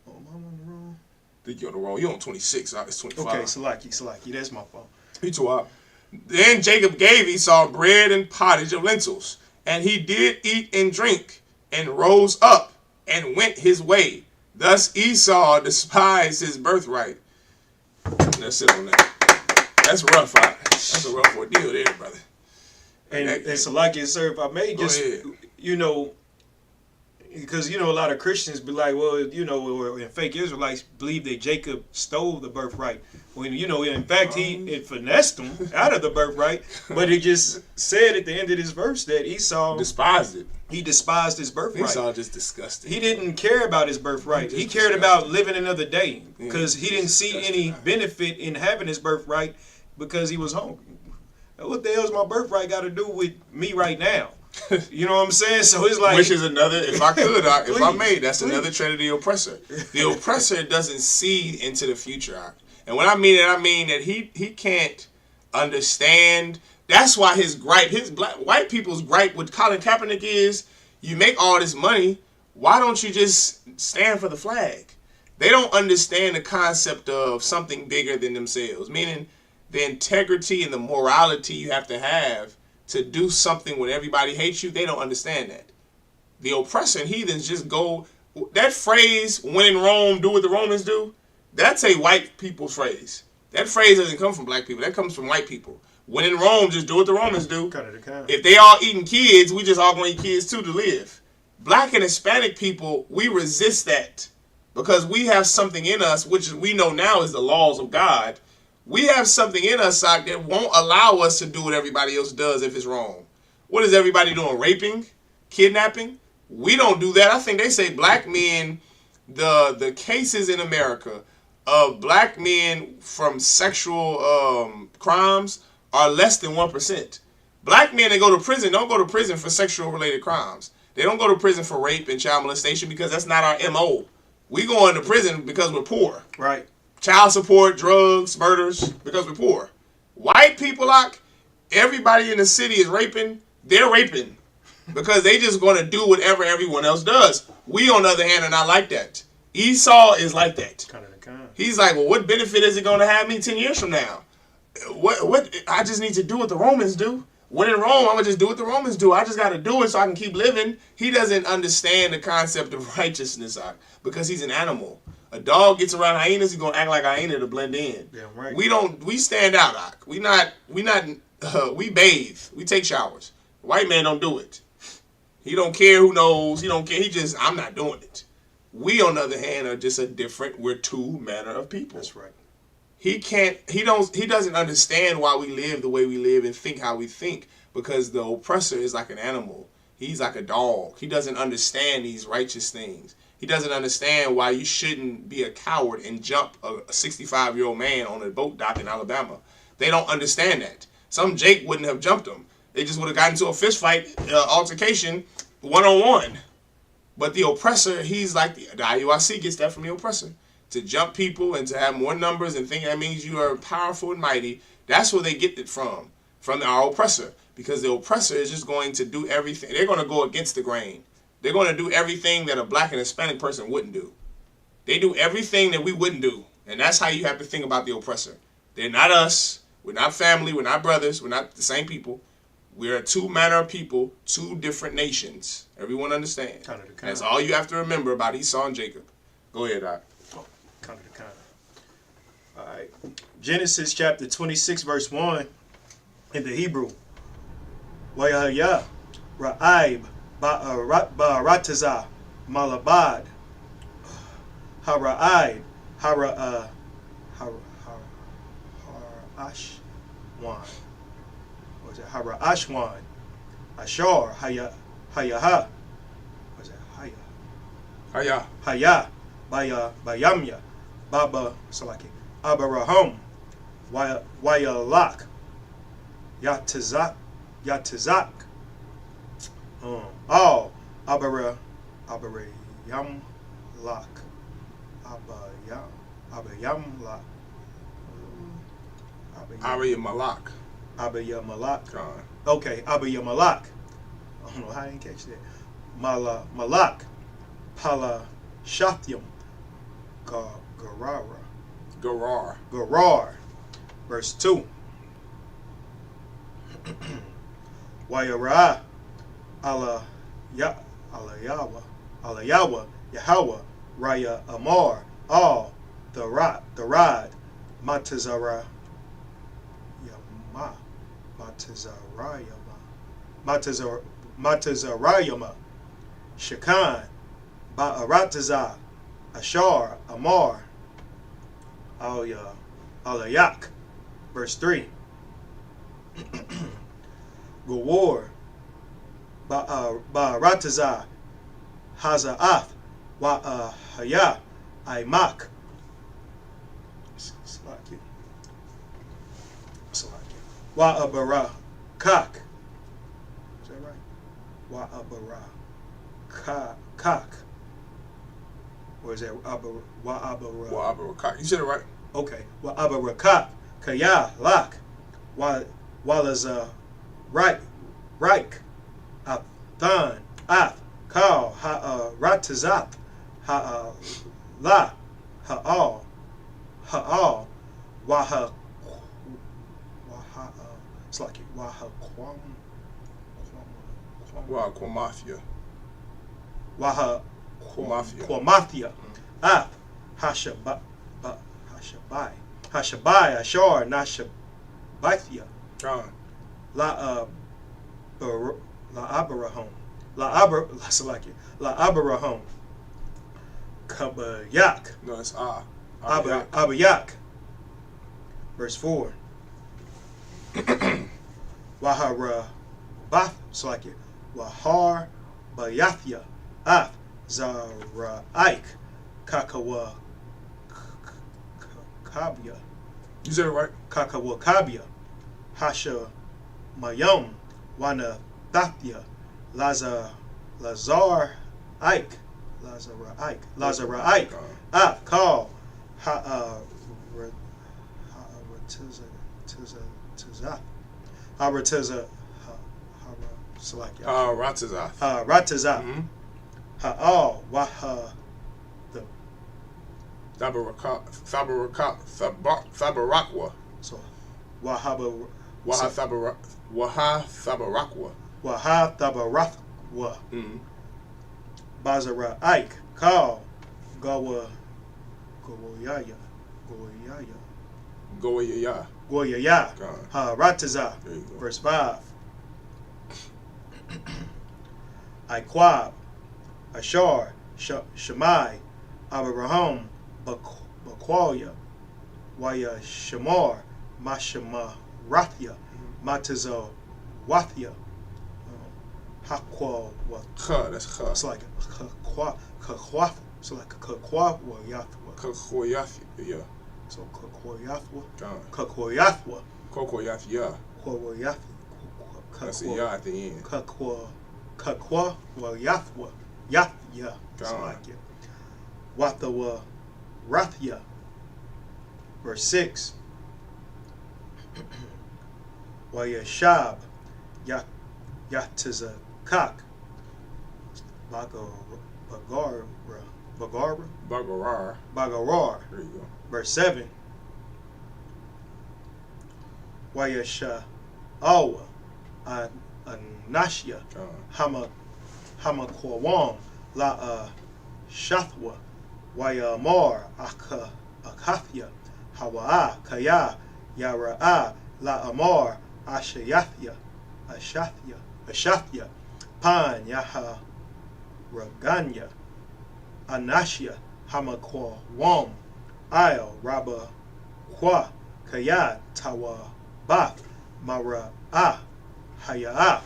Oh, am I on the wrong? I think you're on the wrong. You're on 26. It's 25. Okay, Salaki, that's my fault. Then Jacob gave Esau bread and pottage of lentils, and he did eat and drink, and rose up and went his way. Thus Esau despised his birthright. That's it on that. That's rough. That's a rough ordeal there, brother. And so, like it, sir, if I may just, because, a lot of Christians be like, well, and fake Israelites believe that Jacob stole the birthright. When, in fact, he finessed him out of the birthright. But it just said at the end of this verse that Esau despised it. He despised his birthright. Esau just disgusted. He didn't care about his birthright. He cared about living another day because he didn't see any benefit in having his birthright because he was hungry. What the hell's my birthright got to do with me right now? You know what I'm saying? So it's like, which is another, if I could, if I may, that's another trait of the oppressor. The oppressor doesn't see into the future. And when I mean it, I mean that he can't understand. That's why his gripe, white people's gripe with Colin Kaepernick is, you make all this money, why don't you just stand for the flag? They don't understand the concept of something bigger than themselves, meaning the integrity and the morality you have to do something when everybody hates you. They don't understand that. The oppressor and heathens just go, that phrase, when in Rome, do what the Romans do, that's a white people's phrase. That phrase doesn't come from black people. That comes from white people. When in Rome, just do what the Romans do. If they all eating kids, we just all going to eat kids too to live. Black and Hispanic people, we resist that because we have something in us, which we know now is the laws of God. We have something in us that won't allow us to do what everybody else does if it's wrong. What is everybody doing? Raping? Kidnapping? We don't do that. I think they say black men, the cases in America of black men from sexual crimes are less than 1%. Black men that go to prison don't go to prison for sexual related crimes. They don't go to prison for rape and child molestation because that's not our MO. We go into prison because we're poor. Right. Child support, drugs, murders, because we're poor. White people, everybody in the city is raping. They're raping because they just going to do whatever everyone else does. We, on the other hand, are not like that. Esau is like that. He's like, well, what benefit is it going to have me 10 years from now? What? I just need to do what the Romans do. When in Rome, I'm going to just do what the Romans do. I just got to do it so I can keep living. He doesn't understand the concept of righteousness because he's an animal. A dog gets around hyenas, he's gonna act like a hyena to blend in. Yeah, right. We stand out, we bathe. We take showers. The white man don't do it. He don't care who knows. He don't care. I'm not doing it. We, on the other hand, are just we're two manner of people. That's right. He doesn't understand why we live the way we live and think how we think because the oppressor is like an animal. He's like a dog. He doesn't understand these righteous things. He doesn't understand why you shouldn't be a coward and jump a 65-year-old man on a boat dock in Alabama. They don't understand that. Some Jake wouldn't have jumped him. They just would have gotten into a fist fight, altercation, one-on-one. But the oppressor, he's like, the IUIC gets that from the oppressor. To jump people and to have more numbers and think that means you are powerful and mighty, that's where they get it from our oppressor. Because the oppressor is just going to do everything. They're going to go against the grain. They're going to do everything that a black and Hispanic person wouldn't do. They do everything that we wouldn't do. And that's how you have to think about the oppressor. They're not us. We're not family. We're not brothers. We're not the same people. We're two manner of people, two different nations. Everyone understand. That's all you have to remember about Esau and Jacob. Go ahead, Doc. All right. Genesis chapter 26, verse 1 in the Hebrew. Wayahaya, Ra'aib, Ba'aratazah, Malabad, Hara'aib, Harashwan. Was it Harashwan? Ashar, Hayaha. Was it Haya? Haya, Bayamya, Baba, Salaki, Abaraham, Wayalak, Yatazak, Abarayamlak, Abayamalak. Okay, Abayamalak. I don't know how I didn't catch that. Malak, Pala Shathyam, Garar. Verse 2. Wayara ala Yahweh Yahweh Raya Amar all the rod Matazara Yama Matazarayama Shakan Ba'arataza Ashar Amar Alayak. Verse 3. Gawar Ba'arataza Haza'ath Wa'ahaya Aimak. Wa'abarakak. Is that right? Wa'abarakak. Or is that Wa'abarakak? You said it right. Okay. Wa'abarakak. Kaya lak. Walaza right. Athan. Ath. Kal. Ratazat. La. Ha'al. Waha. It's like Quamathia. Quamathia. Ah, Hashabai, Ashar, Nashabathia. La Abraham. La Abraham. Kabayak. No, it's Abayak. Verse 4. Wahara Bath Slaki Wahar Bayathia Ath Zaraik Kakawa Kabia. You said it right. Kakawa Kabia Hasha Mayom Wana Thathia Lazar Ike Ath Kal Ratazah. Ha'al Waha the Thabarakwa. So Waha Thabarakwa. Bazara Ike Kal Goyaya. Ratazah. Verse 5. Iquab, Ashar, Shemai, Abraham, Bakwalya, Waya Shamar, Mashama Rathia, Matazo Wathia, Hakwa. That's Kha. It's like Kakwa. It's like Kakwa Yathwa. Yeah. So Kakoyathwa. That's a ya at the end. Kakwa Yathwa. Yathya. Wathawa Rathya. Verse 6. Wayashab Yatizakak. Bagarar. There you go. Verse 7. Wayasha Awa Anashya Hamakwawam La Shathwa Wayamar Akathya Hawa'a Kaya Yara'a La Amar Ashathya Pan Yaha Raganya Anashya Hamakwawam Ayel Rabba Kwa Kaya Tawa Bath Mara'a Haya'a.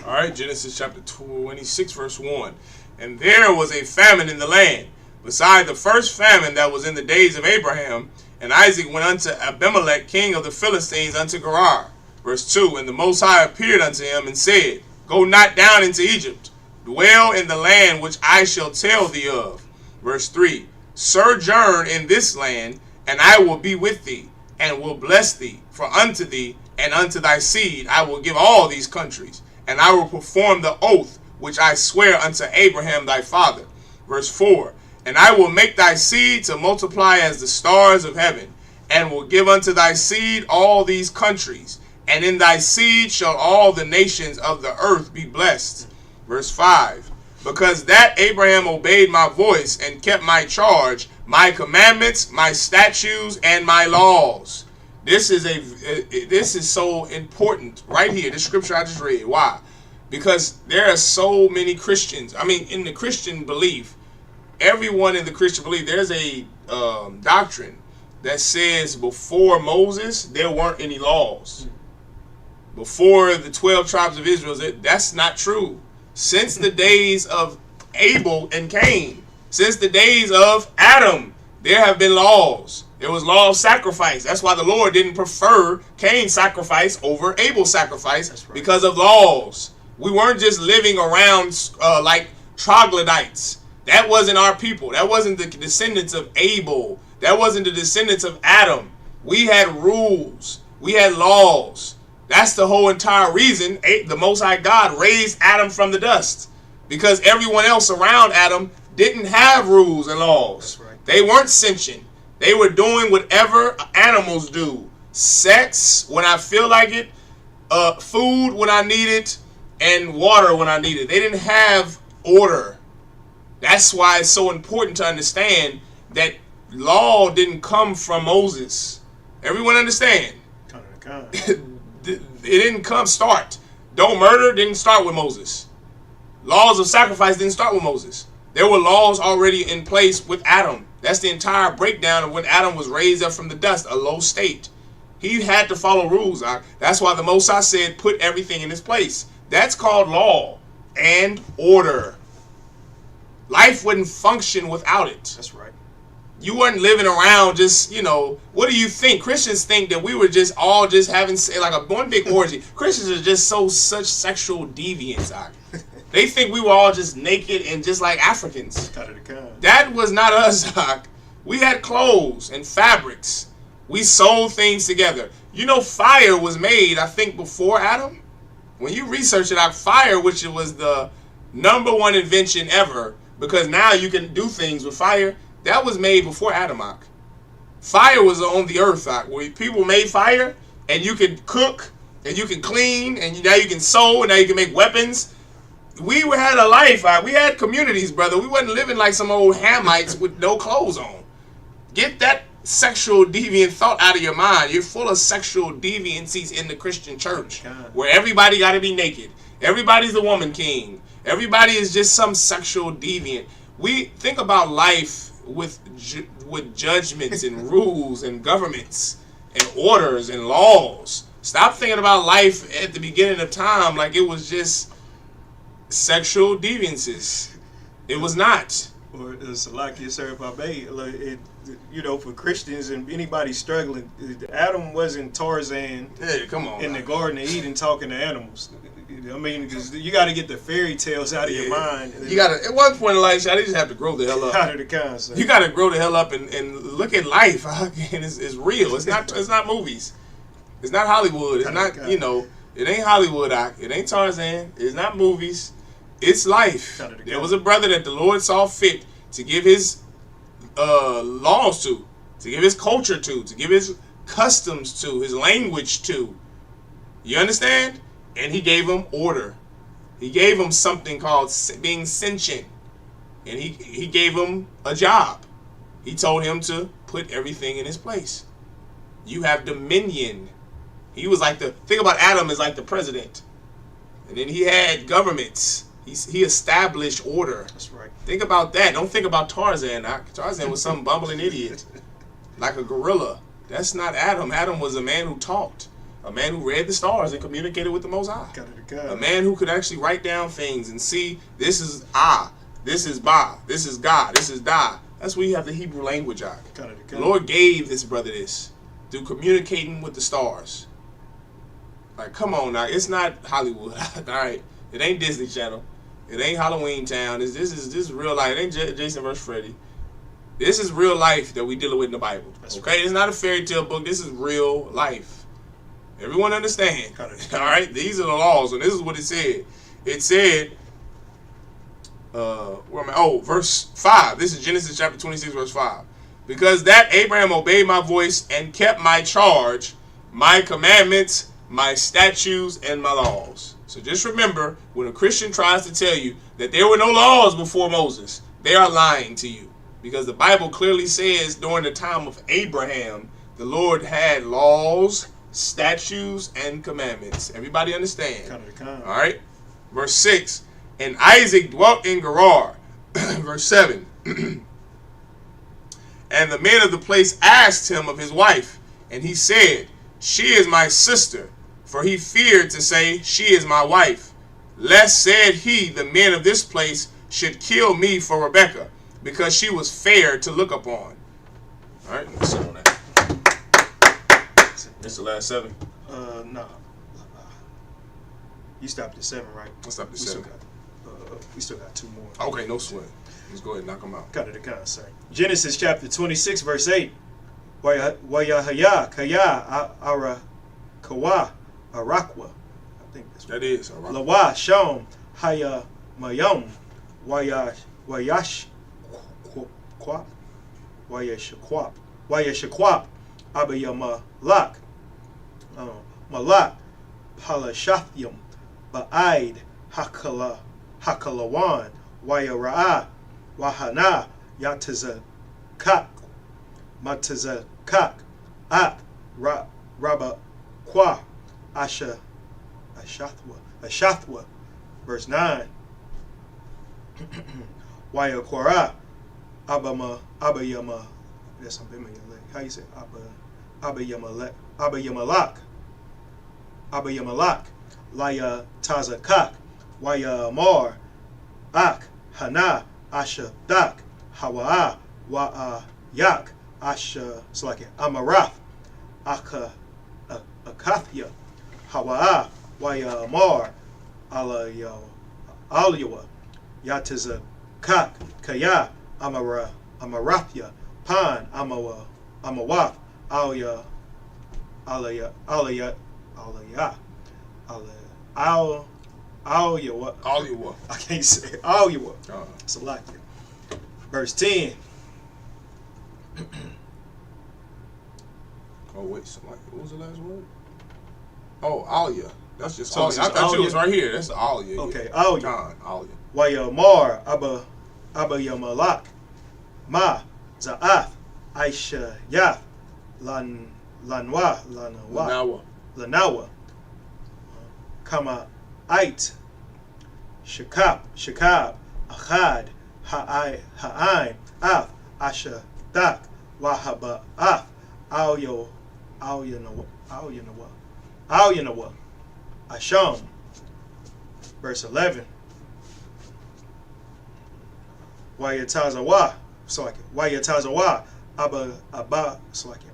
All right, Genesis chapter 26, verse 1. And there was a famine in the land, beside the first famine that was in the days of Abraham. And Isaac went unto Abimelech, king of the Philistines, unto Gerar. Verse 2. And the Most High appeared unto him and said, Go not down into Egypt, dwell in the land which I shall tell thee of. Verse 3. Sojourn in this land, and I will be with thee, and will bless thee. For unto thee and unto thy seed I will give all these countries, and I will perform the oath which I swear unto Abraham thy father. Verse 4. And I will make thy seed to multiply as the stars of heaven, and will give unto thy seed all these countries, and in thy seed shall all the nations of the earth be blessed. Verse 5. Because that Abraham obeyed my voice and kept my charge, my commandments, my statutes, and my laws. This is so important right here. This scripture I just read. Why? Because there are so many Christians. I mean, in the Christian belief, everyone in the Christian belief, there's a doctrine that says before Moses, there weren't any laws. Before the 12 tribes of Israel, that's not true. Since the days of Abel and Cain, since the days of Adam, there have been laws. There was law of sacrifice. That's why the Lord didn't prefer Cain's sacrifice over Abel's sacrifice, because of laws. We weren't just living around like troglodytes. That wasn't our people. That wasn't the descendants of Abel. That wasn't the descendants of Adam. We had rules. We had laws. That's the whole entire reason the Most High God raised Adam from the dust. Because everyone else around Adam didn't have rules and laws. That's right. They weren't sentient. They were doing whatever animals do. Sex when I feel like it, food when I need it, and water when I need it. They didn't have order. That's why it's so important to understand that law didn't come from Moses. Everyone understand? It didn't start. Don't murder didn't start with Moses. Laws of sacrifice didn't start with Moses. There were laws already in place with Adam. That's the entire breakdown of when Adam was raised up from the dust, a low state. He had to follow rules. That's why the Most High said, put everything in its place. That's called law and order. Life wouldn't function without it. That's right. You weren't living around just, what do you think? Christians think that we were just all just having like one big orgy. Christians are just such sexual deviants. They think we were all just naked and just like Africans. That was not us. We had clothes and fabrics. We sold things together. Fire was made, I think, before Adam. When you research it, fire, which was the #1 invention ever, because now you can do things with fire. That was made before Adam. Fire was on the earth, where people made fire, and you could cook, and you can clean, and now you can sew, and now you can make weapons. We had a life. We had communities, brother. We wasn't living like some old Hamites with no clothes on. Get that sexual deviant thought out of your mind. You're full of sexual deviancies in the Christian church, where everybody got to be naked. Everybody's the woman king. Everybody is just some sexual deviant. We think about life with judgments and rules and governments and orders and laws. Stop thinking about life at the beginning of time like it was just sexual deviances. It was not. Or it's like you said, for Christians and anybody struggling, Adam wasn't Tarzan. Hey, come on, in the Garden of Eden talking to animals. I mean, because you got to get the fairy tales out of your mind. You got to, at one point in life, you just have to grow the hell up. Out of the concept. You got to grow the hell up and look at life. It's real. It's not movies. It's not Hollywood. It's not, it ain't Hollywood. It ain't Tarzan. It's not movies. It's life. There was a brother that the Lord saw fit to give his laws to give his culture to give his customs to, his language to. You understand? And he gave him order. He gave him something called being sentient. And he gave him a job. He told him to put everything in his place. You have dominion. He was like think about Adam as like the president. And then he had governments. He established order. That's right. Think about that. Don't think about Tarzan. Tarzan was some bumbling idiot. Like a gorilla. That's not Adam. Adam was a man who talked. A man who read the stars and communicated with the Most High. A man who could actually write down things and see, this is this is Ba, this is God, this is Da. That's where you have the Hebrew language out. The Lord gave this brother this through communicating with the stars. Like, come on now. It's not Hollywood. All right. It ain't Disney Channel. It ain't Halloween Town. This is real life. It ain't Jason vs. Freddy. This is real life that we dealing with in the Bible. Okay? It's not a fairy tale book. This is real life. Everyone understand? All right? These are the laws, and this is what it said. It said, where am I? Oh, verse 5. This is Genesis chapter 26, verse 5. Because that Abraham obeyed my voice and kept my charge, my commandments, my statutes, and my laws. So just remember, when a Christian tries to tell you that there were no laws before Moses, they are lying to you. Because the Bible clearly says during the time of Abraham, the Lord had laws, statutes, and commandments. Everybody understand? All right. Verse 6. And Isaac dwelt in Gerar. Verse 7. And the men of the place asked him of his wife, and he said, She is my sister. For he feared to say, She is my wife. Lest, said he, the men of this place should kill me for Rebekah, because she was fair to look upon. All right, let's sit on that. That's the last 7. No. You stopped at 7, right? I stopped at 7. We still got 2 more. Okay, no sweat. Let's go ahead and knock them out. Kind of the concept. Genesis chapter 26, verse 8. Wayahaya, Kaya, Ara, Kawa, Arakwa. I think that's that is Arakwa. Lawa, Shom, Haya, Mayom, Wayash, Kwap, Wayashakwap, Abayama Lak, Malak, Palashathyum, Ba'aid, Hakalawan, Wayara'a, Wahana, Yatazakak, Matazakak, Ak, Rabba Kwa, Ashathwa, verse 9. Wayakwara, Abayama, that's something, how you say, Abayamalak, Laya Tazakak, Wayamar, Ak, Hana, Asha Dak, Hawa'a, Wa'ayak, Asha, it's like Amarath, Akathya, Hawa'a, Wayamar, Aliyawa, Yatazakak, Kaya, Amarathya, Pan, Amawaf, Alya, Aliyawa. I can't say it. Aliyawa. Salakia. Verse 10. Oh, wait. Salakia. What was the last word? Oh, Alya. That's just Alya. I thought you was right here. That's Alya. Okay, Alya. Alya. Wayamar, Abayamalak, Ma, Za'ath, Aisha, Yath, Lanawa, Kama, Ait, Shakab, Achad, Ha'ain, Af, Asha, Dak, Wahaba, Af, Alyanawa, Asham. Verse 11. Wayatazawa,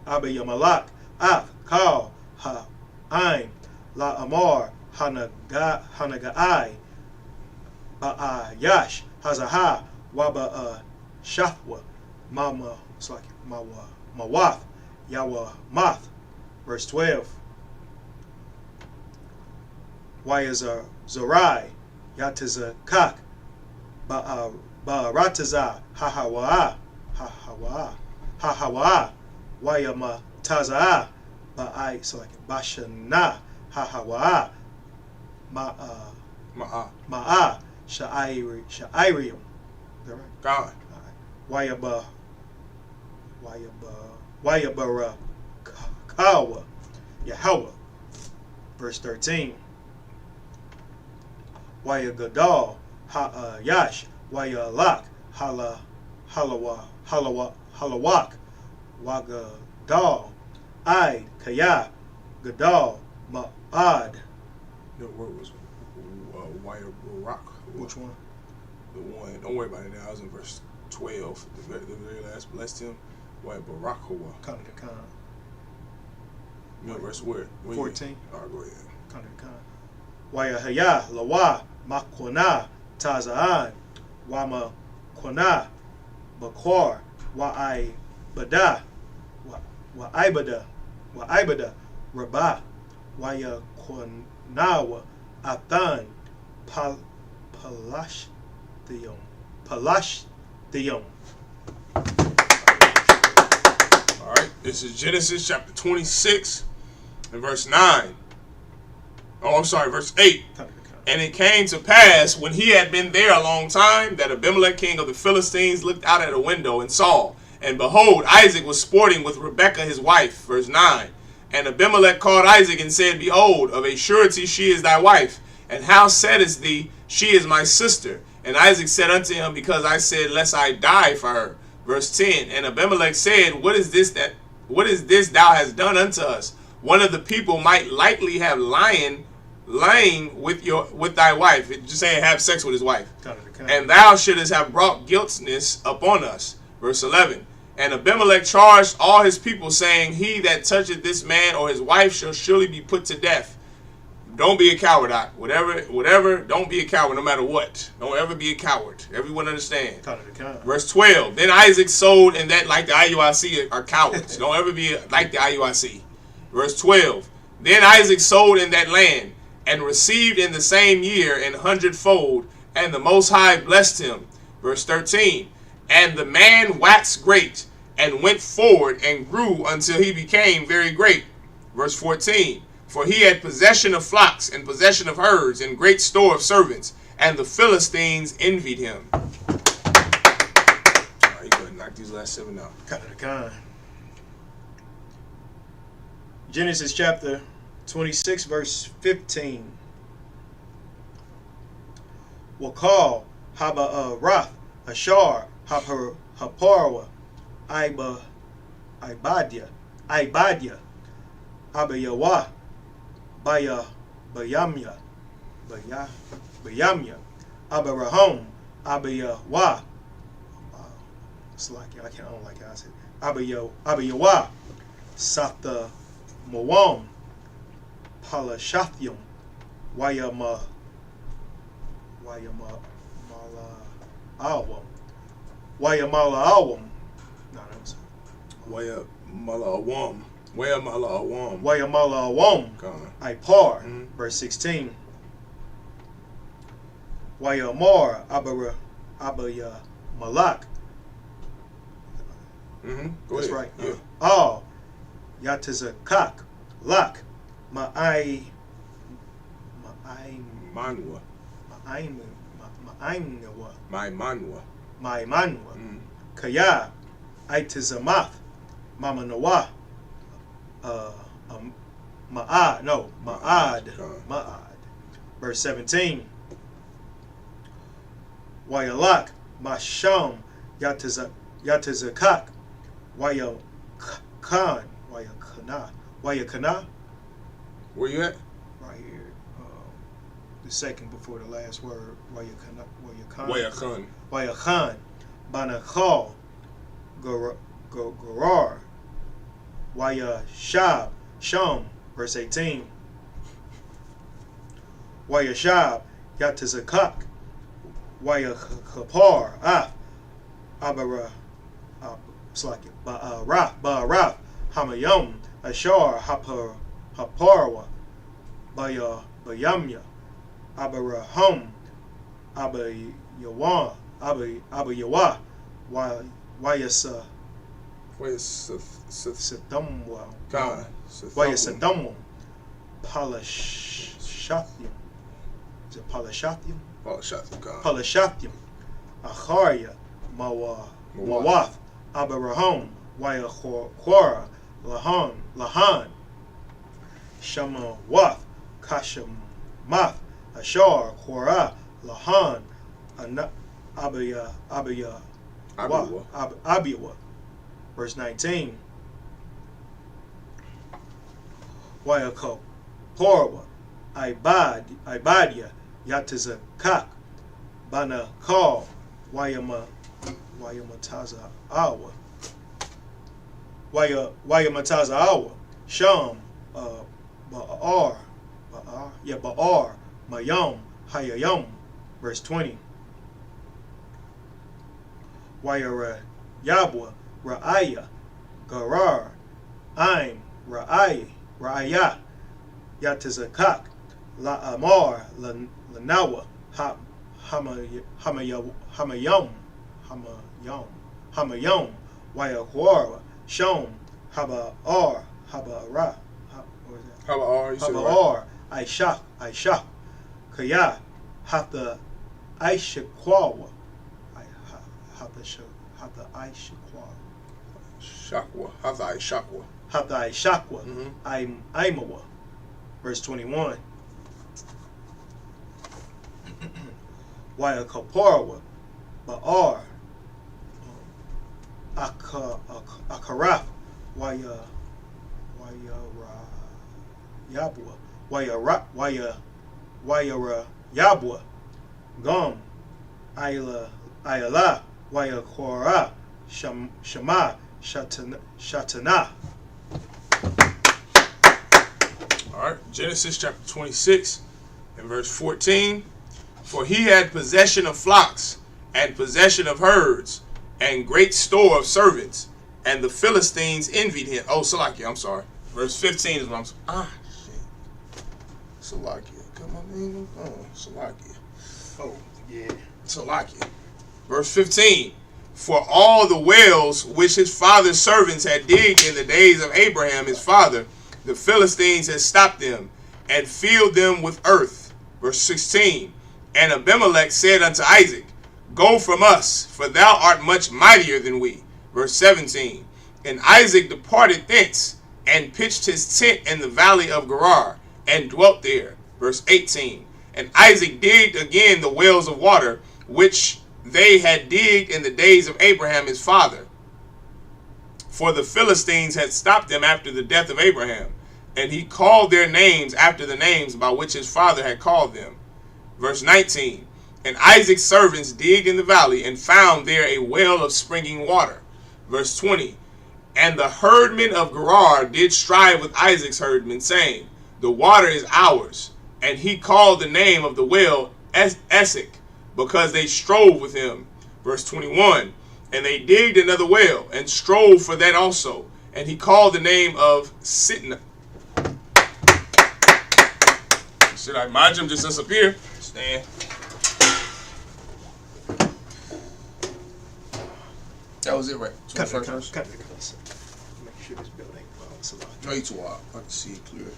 Abayamalak, Af, Kal, Ha'ain, La Amar, Hanaga'ai, Ba'ayash, Hazaha, Waba Shafwa, Mawath, Yawamath. Verse 12. Wayazarai, Yatazakak, Ba'arataza, Hahawa, Wayamataza, Ba'ai, Bashana, Hahawa, Ma'a, Sha'irium. Is that right? God. Wayabara, Kawa, Yahweh. Verse 13. Wayagadal, Ha'ayash, Wayalak, Halawak, Wagadal, Aid, Kaya, Gadal, Ma'ad. The word was Wayabarak. Which one? The one. Don't worry about it now. I was in verse 12. The very last. Blessed him. Wayabarakawa. Kind of the kind. You know verse where? 14. All right, go ahead. Kind of the kind. Wayahaya, Lawa, Makwana, Tazaan, Wama Kwana, Bakwar, Wa'ibada, Rabah, Wayakwanawa, Athan, Palashtheon. right? This is Genesis chapter 26 and verse 9. Oh, I'm sorry, verse 8. And it came to pass, when he had been there a long time, that Abimelech, king of the Philistines, looked out at a window and saw, and behold, Isaac was sporting with Rebekah his wife. Verse 9. And Abimelech called Isaac and said, Behold, of a surety she is thy wife. And how saidest thee, she is my sister? And Isaac said unto him, Because I said, Lest I die for her. Verse 10. And Abimelech said, What is this thou hast done unto us? One of the people might likely have lain with thy wife. It just saying have sex with his wife. And thou shouldest have brought guiltiness upon us. Verse 11. And Abimelech charged all his people, saying, He that toucheth this man or his wife shall surely be put to death. Don't be a coward, whatever, don't be a coward no matter what. Don't ever be a coward. Everyone understand. Verse 12. Then Isaac sold, and that like the IUIC are cowards. Don't ever be like the IUIC. Verse 12. Then Isaac sold in that land, and received in the same year an 100-fold, and the Most High blessed him. Verse 13. And the man waxed great, and went forward, and grew until he became very great. Verse 14. For he had possession of flocks, and possession of herds, and great store of servants, and the Philistines envied him. All right, you go ahead and knock these last 7 out. Genesis chapter 26, verse 15. Wakal, Haba Rath, Ashar, Haparwa, Ibadia, Abayawa, Bayamya, Abarahom, Abayawa. It's like I don't like how I said Abayawa, Sata Mawam, Palashathium, Wayama Awam. Wayamala Awam. No, that was Wayamala Awam. Wayamala Awam. Wayamala Awam. Ipar. Verse 16. Wayamar Abaya Malak. That's right. Yeah. Yatizakak. Lak. Ma'ai Manwa. Maimanwa. Kaya. Aitizamath. Mamanawa. Ma'ad. Verse 17. Wayalak. Masham. Yatizakak. Wayakan. Wayakana. Where you at? Right here. The second before the last word. Wayakan. Banachal. Garar. Wayashab. Sham. Verse 18. Wayashab. Yatizakak. Wayakapar. Abara. Ba'araf. Hamayam. Ashar. Haparwa. Bayamya. Abaraham. Abayawa. Wayasa. Satamwa. Wayasadamwa. Palashathium. Is it Palashathium? Palashathium. Acharya. Mawath. Abaraham. Wayakhwara. Lahan. Shamawath. Kashamath. Ashar. Khwara. Lahan. Abiyawa. Verse 19. Wayakal. Porwa. Ibadia. Yatizakak. Bana Kal. Wayamataza Awa. Wayamataza Awa. Sham. Ba'ar. Mayam. Hayayam. Verse 20. Wayara Yabwa. Ra'aya. Garar. Aim. Ra'aya. Yatizakak. La'amar. Lanawa. Hamayam. Wayahuara. Shom. Haba-ar, Haba-ra. What is that? Haba-ar, you said Haba-ar, Aishak, Kaya, Hata Aishakwawa. Hata Aishakwawa. Shakwa, Hata Aishakwa. Hata Aishakwa, Aimawa. Verse 21. Waya Kaparwa, Ba'ar, Akaraf, Waya Yabwa, Waya Yabwa, Gum, Ayala, Waya Kora, Shema, Shatana. All right, Genesis chapter 26 and verse 14. For he had possession of flocks and possession of herds and great store of servants, and the Philistines envied him. Oh, Salakia, I'm sorry. Verse 15 is what I'm saying. Shit. Salakia, come on, man. Oh, Salakia. Oh, yeah. Salakia. Verse 15. For all the wells which his father's servants had digged in the days of Abraham his father, the Philistines had stopped them and filled them with earth. Verse 16. And Abimelech said unto Isaac, Go from us, for thou art much mightier than we. Verse 17. And Isaac departed thence, and pitched his tent in the valley of Gerar, and dwelt there. Verse 18. And Isaac digged again the wells of water, which they had digged in the days of Abraham his father. For the Philistines had stopped them after the death of Abraham, and he called their names after the names by which his father had called them. Verse 19. And Isaac's servants digged in the valley, and found there a well of springing water. Verse 20. And the herdmen of Gerar did strive with Isaac's herdmen, saying, The water is ours. And he called the name of the well Isupk, because they strove with him. Verse 21. And they digged another well, and strove for that also. And he called the name of Sitna. Should I Majim just disappear? Stand. That was it, right? Cut the verse. Make sure this building is a lot. No, you too wild. I can see it clear.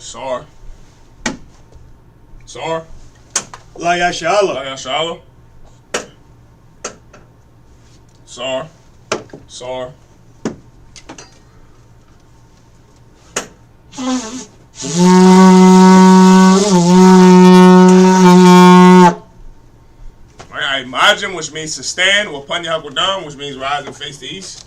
Sar. La Yashala. Sar. Alright, Majim, which means to stand, or Panya Hakodam, which means rise and face the east.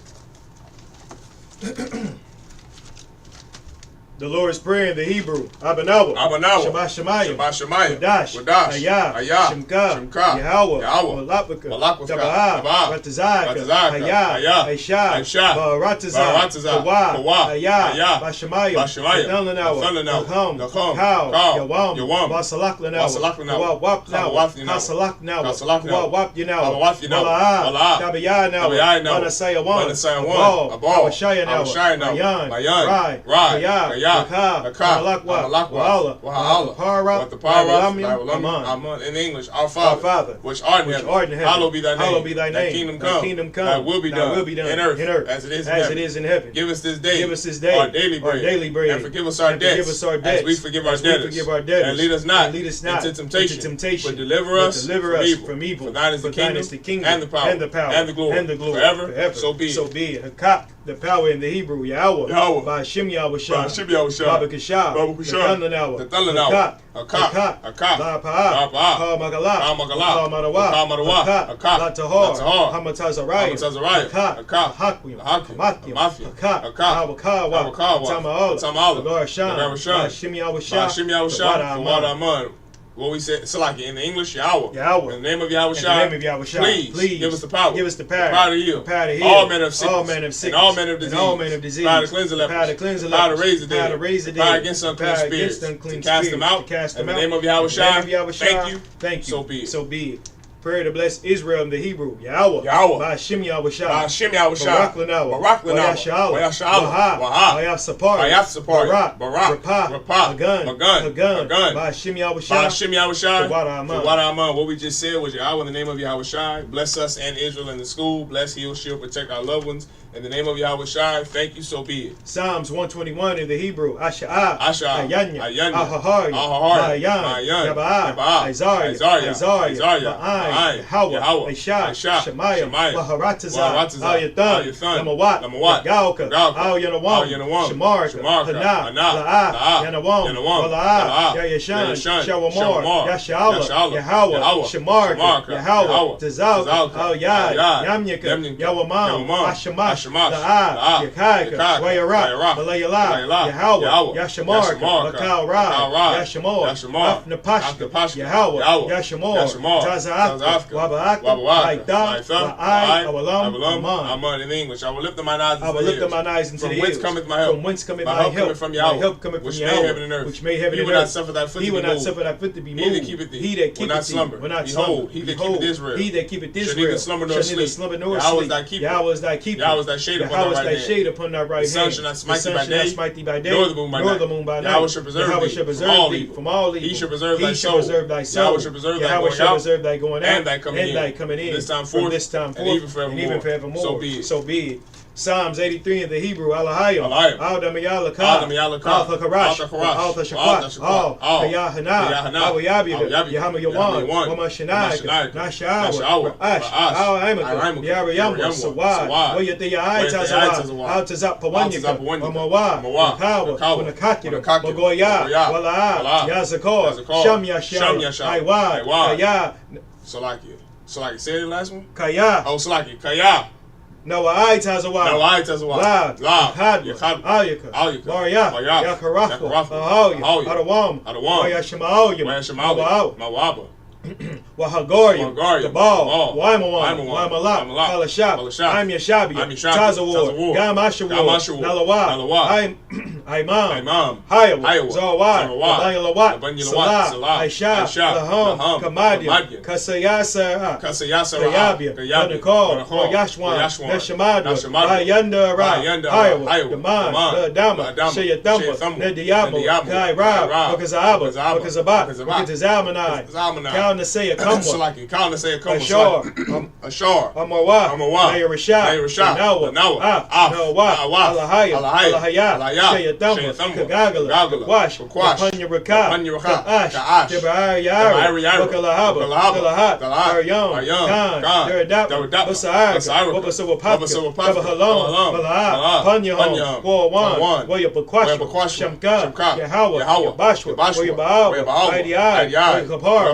The Lord's Prayer in the Hebrew. Abanawa. Shema Shemayim. Wadash. Ayah. Shemka. Yahweh. Malapaka. Taba'ah. Ratazaka. Hayah. Aisha. Baratazah. Kawa. Ayah. Bashemayim. Nathanawa. Nakham. How. Yawam. Basalakhlanawa. Kasalaknawa. Wapyanawa. Tabayanawa. Manasayawan. Abashayanawa. Mayan. Rai. In English, our Father, which art in heaven, hallowed be thy name. Thy kingdom come. Thy will be done in earth as it is in heaven. Give us this day our daily bread. And forgive us our debts as we forgive our debtors. And lead us not into temptation, but deliver us from evil. For thine is the kingdom and the power and the glory forever. So be it. Hakak, the power in the Hebrew, Yahweh. By Shem Yahushua. Baba Kashab, the Thalanawa, Akak, La Pa'a, Magala, Marawa, Latahar, Hamatazariah, Akak, Hakwim, Akak, Tamaola, Lord Shem Yahushua, what we said, Salaki, in the English, Yahweh. In the name of Yahushua, please give us the power. The power to heal. All men of sickness. And all men of disease. Power to cleanse the lepers. Power to raise the dead. Power against unclean spirits. To cast them out. In the name of Yahushua, thank you. So be it. Prayer to bless Israel in the Hebrew. Yahweh. By Shem Yahushai. By Shem Yahushai. Barak Lanawa. Barak Lanawa. Waha. Wayaf Sapar. Barak. Rapah. Hagun. By Shem Yahushai. By Shem Yahushai. Tawada Aman. What we just said was Yahweh in the name of Yahushai. Bless us and Israel in the school. Bless, heal, shield, protect our loved ones. In the name of Yahushai, thank you, so be it. Psalms 121 in the Hebrew. Asha'ah. Ayanya. Ahahari. Mayan. Yaba'ah. Isaiah. Ma'ayin. Yahweh. Ishai. Shemaiah. Maharatazah. Al-Yathan. Lamawat. Galka. Al-Yanawam. Shemarka. Hana. La'ah. Yanawam. Wala'ah. Yayashan. Shawamor. Yasha'ala. Yahweh. Shemarka. Yahweh. Tazal. Al-Yad. Yamyaka. Yawamam. Ashamash. La'ah, Yakaika, Wayarak, Malayala, Yahweh, Yashamar, Makal Ra, Yashamor, Afnapashka, Yahweh, Yashamor, Taza'afka, Waba'aka, Laitha, La'ai, Awalam, Aman. In English, I will lift up mine eyes into the hills. From whence cometh my help? From whence cometh my help? From Yahweh. My help cometh from Yahweh, which made heaven and earth. He will not suffer thy foot to be moved. He that keepeth thee will not slumber. Behold, he that keepeth Israel shall neither slumber nor sleep. Yahweh is thy keeper. Yahweh is thy shade upon thy right hand. The sun shall not smite thee by day, nor the moon by night. Yahweh shall preserve thee from all evil. He shall preserve thy soul. Yahweh shall preserve thy going out and thy coming in. This time forth and even forevermore. So be it. Psalms 83 in the Hebrew. Alahayim. Al-Damayalaka. Al-Karash. Al-Shakwat. Al-Hayahana. Al-Yabida. Yahama-Yawan. Wama-Shanayaka. Nashawa. Ash. Al-Aimaka. Yara-Yamba. Sawad. Wayataya Aitazawa. Al-Tazap Pawanyaka. Wamawa. Makawa. Punakakira. Magoya. Wala'a. Yazakor. Shamyashara. Aiwad. Kaya. Salakia. Say the last one? Kaya. Oh, Salakia. Kaya. Noah Aitazawa. Lab. Hadwa. Alyaka. Maria. Yakarafa. Adawam. Wayashamaoyam. Mawaba. Wahagorium, Gabal, Waimawan, Kalashap, I'm Yashabia, Tazawar, Gamashawar, Nalawa, Imam, Hayawa, Zawad, Salah, Aisha, Laham, Kamadia, Kasayasa, Kayabia, Nakal, Yashwan, Neshamada, Ayanda, Hayawa, Daman, Dama, Shayatamba, Nediabo, Kai Rab, Bakazaba, Bakazalmanai, Say a come Ashar, Amawa, Rashad, Nawa, Alahaya, Shayatamba, Kagagala, Wash, Panya Raka, Ash, Jabari, Bakalahaba, Aryam, Khan, Deradap, Basar, Wabasawa Papa, Halam, Malah, Panya, Warwan, Wayapakwash, Shamka, Yahweh, Bashwa, Wayabao, Idiai, Kapar,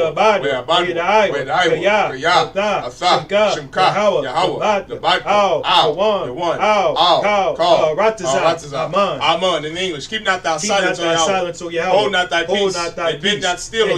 Abad, Kaya, Shimka, Yahweh, the Yawan, Aman. In English, keep not thy silence, O Yahweh. Hold not thy peace, and be not still, O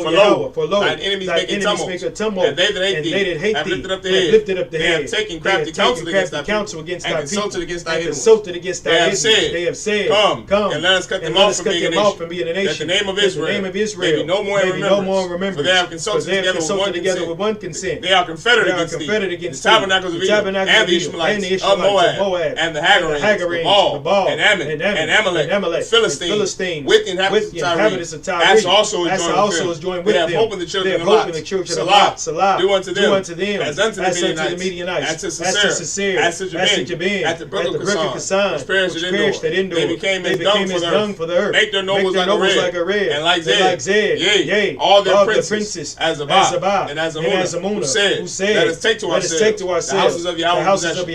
Yahweh. For lo, thine enemies make a tumult, and they that hate thee have lifted up the head. They have taken crafty counsel against thy people, and consulted against thy enemies. They have said, Come, and let us cut them off from being a nation. That the name of Israel may be no more in remembrance. For they have consulted together with one consent. They are confederate against the tabernacles of Edom, and the Ishmaelites of Moab, and the Hagarenes, the Baal, and Ammon, and Amalek, the Philistine, with the inhabitants of Tyre. As also is joined with them. They have hope in the children of Lot. Salah, do unto them as unto the Midianites, as to Sisera, as to Jabin, at the brook of Kasan, which perished at Endor. They became as dung for the earth. Make their nobles like a red, and like Zed. Yea, all their princes as Abba and as Amunah, who said, Let us take to ourselves the houses of Yahweh in possession.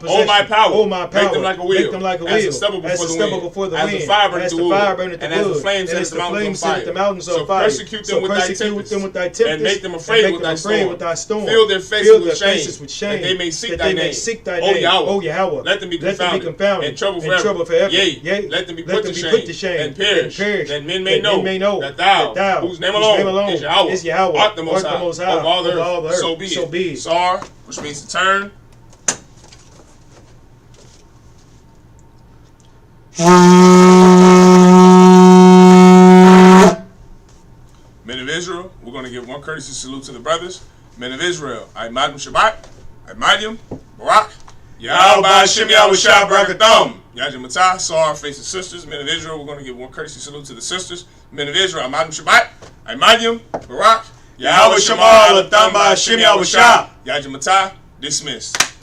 Hold my power, make them like a wheel, as a stubble before the wind, as the fire burneth the wood, and as the flames set the mountains on fire. So persecute them with thy tempest, and make them afraid with thy storm. Fill their faces with shame, that they may seek thy name. O Yahweh, let them be confounded, and trouble forever. Yea, let them be put to shame, and perish, that men may know that thou, whose name alone is Yahweh, art the most high of all the earth. So be it. Sar, which means to turn. Men of Israel, we're going to give one courtesy salute to the brothers, men of Israel. Aimadim Shabbat, Aimadim, Barak, Yahweh Hashem Yahweh Shah Barakatham. Yajim Matah, Sar, faces sisters, men of Israel. We're going to give one courtesy salute to the sisters, men of Israel. Aimadim Shabbat, Aimadim, Barak, Yahweh Shema Alatham Hashem Yahweh Shah. Yajim Matah, dismissed.